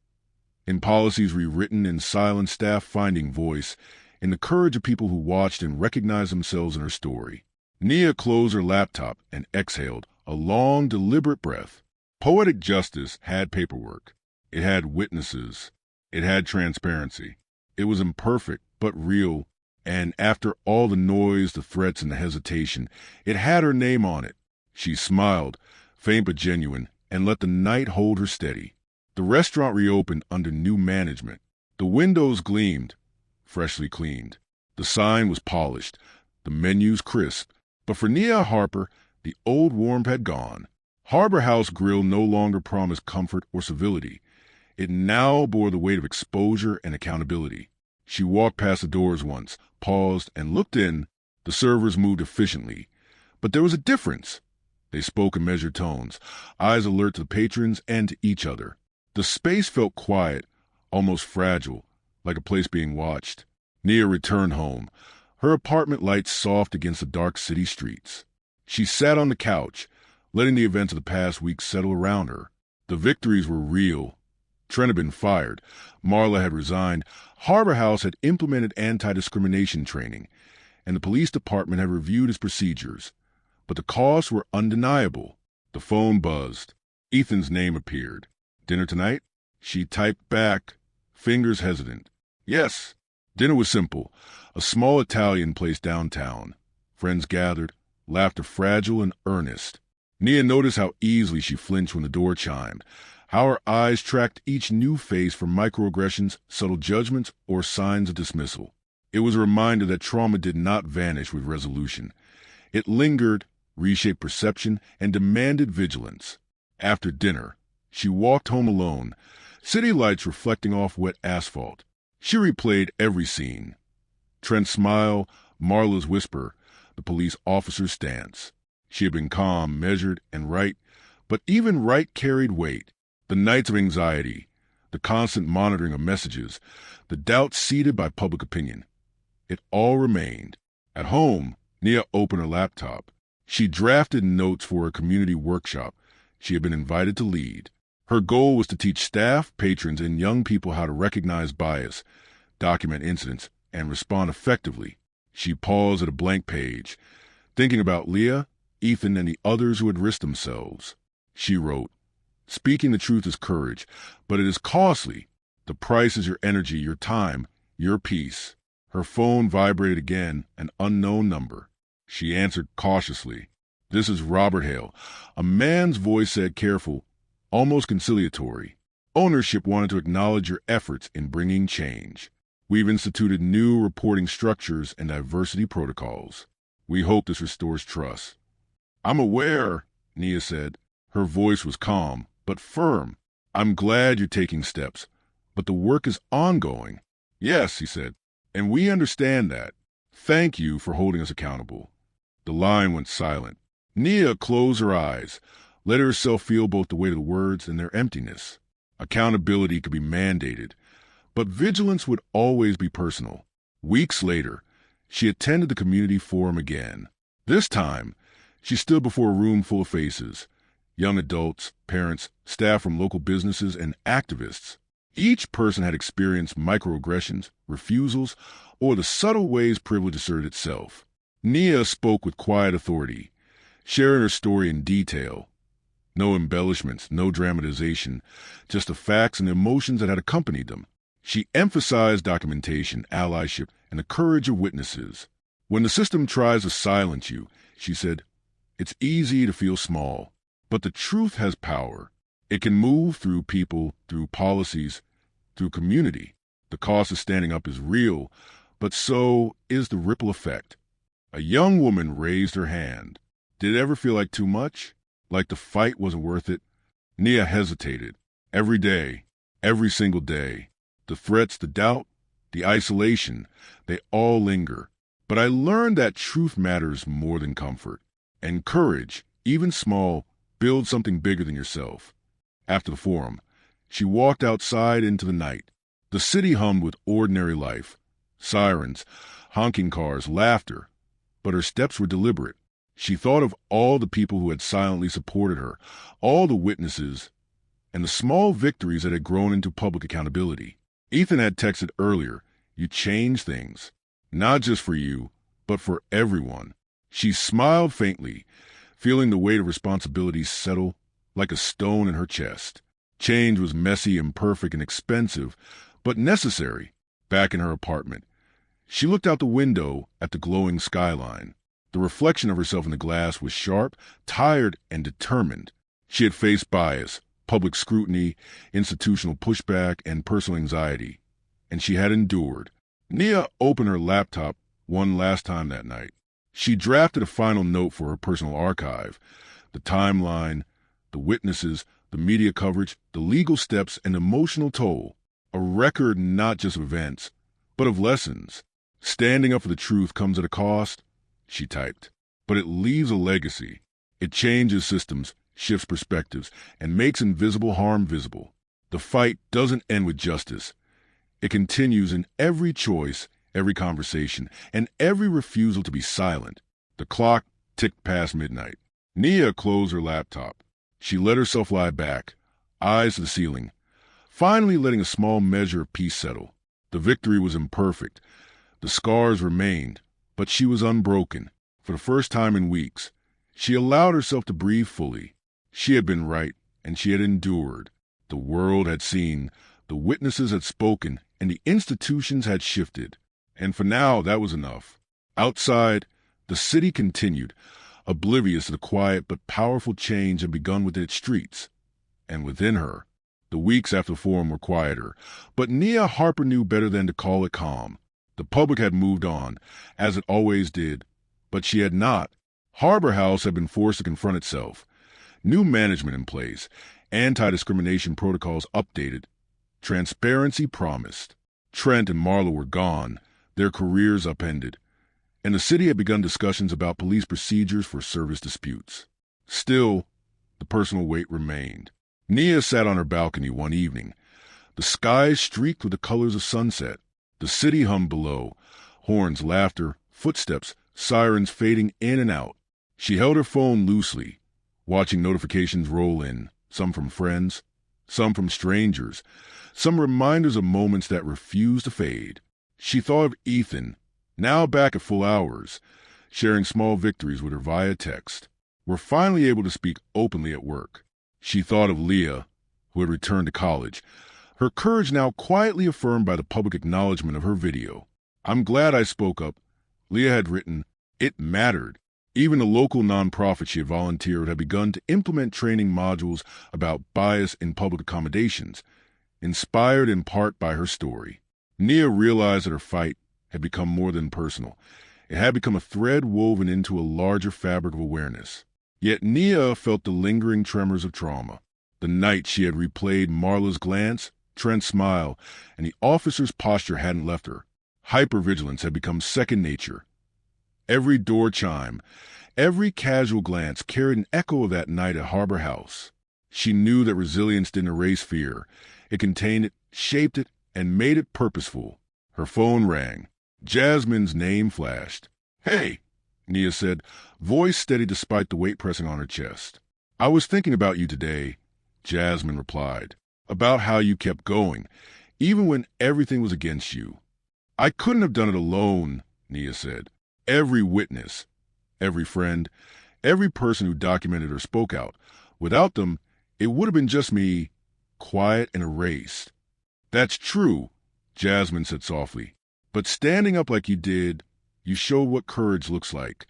in policies rewritten, in silent staff finding voice, in the courage of people who watched and recognized themselves in her story. Nia closed her laptop and exhaled a long, deliberate breath. Poetic justice had paperwork. It had witnesses. It had transparency. It was imperfect, but real, and after all the noise, the threats, and the hesitation, it had her name on it. She smiled, faint but genuine, and let the night hold her steady. The restaurant reopened under new management. The windows gleamed, freshly cleaned. The sign was polished, the menus crisp. But for Nia Harper, the old warmth had gone. Harbor House Grill no longer promised comfort or civility. It now bore the weight of exposure and accountability. She walked past the doors once, paused, and looked in. The servers moved efficiently. But there was a difference. They spoke in measured tones, eyes alert to the patrons and to each other. The space felt quiet, almost fragile, like a place being watched. Nia returned home, her apartment lights soft against the dark city streets. She sat on the couch, letting the events of the past week settle around her. The victories were real. Trent had been fired. Marla had resigned. Harbor House had implemented anti-discrimination training, and the police department had reviewed its procedures. But the costs were undeniable. The phone buzzed. Ethan's name appeared. "Dinner tonight?" She typed back, fingers hesitant. "Yes." Dinner was simple. A small Italian place downtown. Friends gathered, laughter fragile and earnest. Nia noticed how easily she flinched when the door chimed, how her eyes tracked each new face for microaggressions, subtle judgments, or signs of dismissal. It was a reminder that trauma did not vanish with resolution. It lingered, reshaped perception, and demanded vigilance. After dinner, she walked home alone, city lights reflecting off wet asphalt. She replayed every scene. Trent's smile, Marla's whisper, the police officer's stance. She had been calm, measured, and right, but even right carried weight. The nights of anxiety, the constant monitoring of messages, the doubts seeded by public opinion. It all remained. At home, Nia opened her laptop. She drafted notes for a community workshop she had been invited to lead. Her goal was to teach staff, patrons, and young people how to recognize bias, document incidents, and respond effectively. She paused at a blank page, thinking about Leah, Ethan, and the others who had risked themselves. She wrote, "Speaking the truth is courage, but it is costly. The price is your energy, your time, your peace." Her phone vibrated again, an unknown number. She answered cautiously. "This is Robert Hale." A man's voice said careful, almost conciliatory. "Ownership wanted to acknowledge your efforts in bringing change. We've instituted new reporting structures and diversity protocols. We hope this restores trust." "I'm aware," Nia said. Her voice was calm, but firm. "I'm glad you're taking steps, but the work is ongoing." "Yes," he said, "and we understand that. Thank you for holding us accountable." The line went silent. Nia closed her eyes, let herself feel both the weight of the words and their emptiness. Accountability could be mandated, but vigilance would always be personal. Weeks later, she attended the community forum again. This time, She stood before a room full of faces, young adults, parents, staff from local businesses, and activists. Each person had experienced microaggressions, refusals, or the subtle ways privilege asserted itself. Nia spoke with quiet authority, sharing her story in detail. No embellishments, no dramatization, just the facts and the emotions that had accompanied them. She emphasized documentation, allyship, and the courage of witnesses. When the system tries to silence you, she said, it's easy to feel small, but the truth has power. It can move through people, through policies, through community. The cost of standing up is real, but so is the ripple effect. A young woman raised her hand. Did it ever feel like too much? Like the fight wasn't worth it? Nia hesitated. Every day, every single day. The threats, the doubt, the isolation, they all linger. But I learned that truth matters more than comfort. And courage, even small, builds something bigger than yourself. After the forum, she walked outside into the night. The city hummed with ordinary life. Sirens, honking cars, laughter. But her steps were deliberate. She thought of all the people who had silently supported her, all the witnesses, and the small victories that had grown into public accountability. Ethan had texted earlier, you changed things, not just for you, but for everyone. She smiled faintly, feeling the weight of responsibility settle like a stone in her chest. Change was messy, imperfect, and expensive, but necessary. Back in her apartment, she looked out the window at the glowing skyline. The reflection of herself in the glass was sharp, tired, and determined. She had faced bias, public scrutiny, institutional pushback, and personal anxiety, and she had endured. Nia opened her laptop one last time that night. She drafted a final note for her personal archive, the timeline, the witnesses, the media coverage, the legal steps, and emotional toll, a record not just of events, but of lessons. Standing up for the truth comes at a cost, she typed, but it leaves a legacy. It changes systems, shifts perspectives, and makes invisible harm visible. The fight doesn't end with justice. It continues in every choice, every conversation, and every refusal to be silent. The clock ticked past midnight. Nia closed her laptop. She let herself lie back, eyes to the ceiling, finally letting a small measure of peace settle. The victory was imperfect. The scars remained, but she was unbroken. For the first time in weeks, she allowed herself to breathe fully. She had been right, and she had endured. The world had seen, the witnesses had spoken, and the institutions had shifted. And for now, that was enough. Outside, the city continued, oblivious to the quiet but powerful change had begun within its streets. And within her, the weeks after the forum were quieter, but Nia Harper knew better than to call it calm. The public had moved on, as it always did, but she had not. Harbor House had been forced to confront itself. New management in place, anti-discrimination protocols updated, transparency promised. Trent and Marla were gone, their careers upended, and the city had begun discussions about police procedures for service disputes. Still, the personal weight remained. Nia sat on her balcony one evening. The sky streaked with the colors of sunset. The city hummed below, horns, laughter, footsteps, sirens fading in and out. She held her phone loosely, watching notifications roll in, some from friends, some from strangers, some reminders of moments that refused to fade. She thought of Ethan, now back at full hours, sharing small victories with her via text. We're finally able to speak openly at work. She thought of Leah, who had returned to college, her courage now quietly affirmed by the public acknowledgement of her video. I'm glad I spoke up. Leah had written, it mattered. Even the local nonprofit she had volunteered had begun to implement training modules about bias in public accommodations, inspired in part by her story. Nia realized that her fight had become more than personal. It had become a thread woven into a larger fabric of awareness. Yet Nia felt the lingering tremors of trauma. The night she had replayed Marla's glance, Trent's smile, and the officer's posture hadn't left her. Hypervigilance had become second nature. Every door chime, every casual glance carried an echo of that night at Harbor House. She knew that resilience didn't erase fear. It contained it, shaped it, and made it purposeful. Her phone rang. Jasmine's name flashed. Hey, Nia said, voice steady despite the weight pressing on her chest. I was thinking about you today, Jasmine replied, about how you kept going, even when everything was against you. I couldn't have done it alone, Nia said. Every witness, every friend, every person who documented or spoke out. Without them, it would have been just me, quiet and erased. That's true, Jasmine said softly. But standing up like you did, you showed what courage looks like.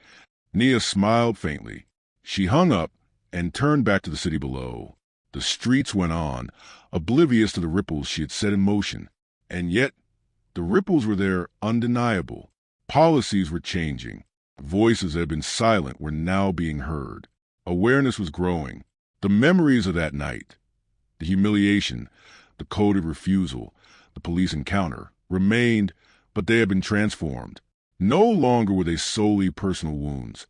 Nia smiled faintly. She hung up and turned back to the city below. The streets went on, oblivious to the ripples she had set in motion. And yet, the ripples were there, undeniable. Policies were changing. Voices that had been silent were now being heard. Awareness was growing. The memories of that night, the humiliation, the coded refusal, the police encounter, remained, but they had been transformed. No longer were they solely personal wounds.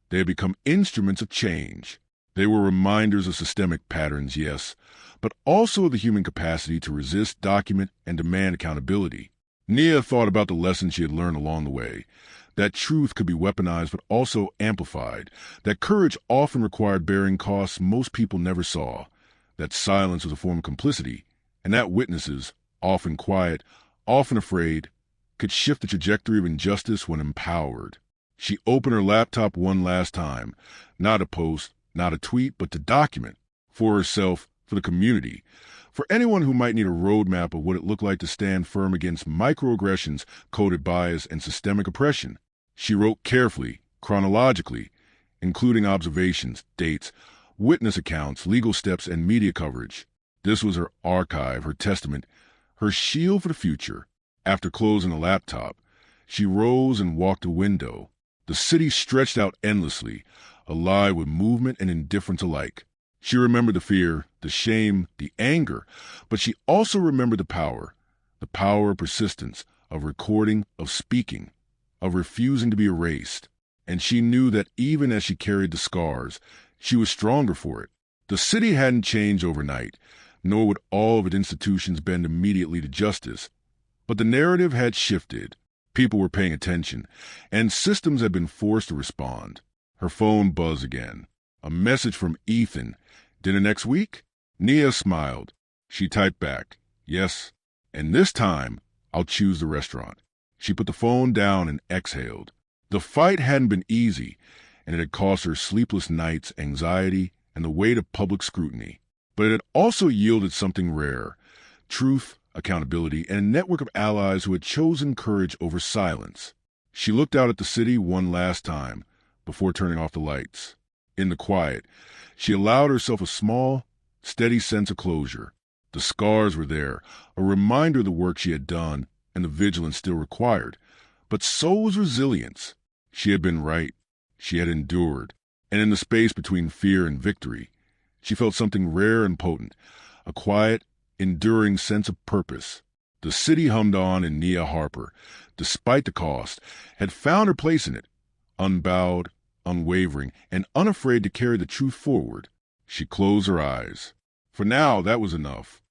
They had become instruments of change. They were reminders of systemic patterns, yes, but also of the human capacity to resist, document, and demand accountability. Nia thought about the lessons she had learned along the way, that truth could be weaponized but also amplified, that courage often required bearing costs most people never saw, that silence was a form of complicity, and that witnesses, often quiet, often afraid, could shift the trajectory of injustice when empowered. She opened her laptop one last time, not a post, not a tweet, but to document, for herself, for the community, for anyone who might need a roadmap of what it looked like to stand firm against microaggressions, coded bias, and systemic oppression. She wrote carefully, chronologically, including observations, dates, witness accounts, legal steps, and media coverage. This was her archive, her testament, her shield for the future. After closing the laptop, she rose and walked to the window. The city stretched out endlessly, alive with movement and indifference alike. She remembered the fear, the shame, the anger, but she also remembered the power of persistence, of recording, of speaking, of refusing to be erased. And she knew that even as she carried the scars, she was stronger for it. The city hadn't changed overnight, nor would all of its institutions bend immediately to justice. But the narrative had shifted. People were paying attention, and systems had been forced to respond. Her phone buzzed again. A message from Ethan. Dinner next week? Nia smiled. She typed back, yes, and this time I'll choose the restaurant. She put the phone down and exhaled. The fight hadn't been easy, and it had cost her sleepless nights, anxiety, and the weight of public scrutiny. But it had also yielded something rare: truth, accountability, and a network of allies who had chosen courage over silence. She looked out at the city one last time before turning off the lights. In the quiet, she allowed herself a small, steady sense of closure. The scars were there, a reminder of the work she had done and the vigilance still required. But so was resilience. She had been right. She had endured. And in the space between fear and victory, she felt something rare and potent, a quiet, enduring sense of purpose. The city hummed on, and Nia Harper, despite the cost, had found her place in it, unbowed, unwavering, and unafraid to carry the truth forward. She closed her eyes. For now, that was enough.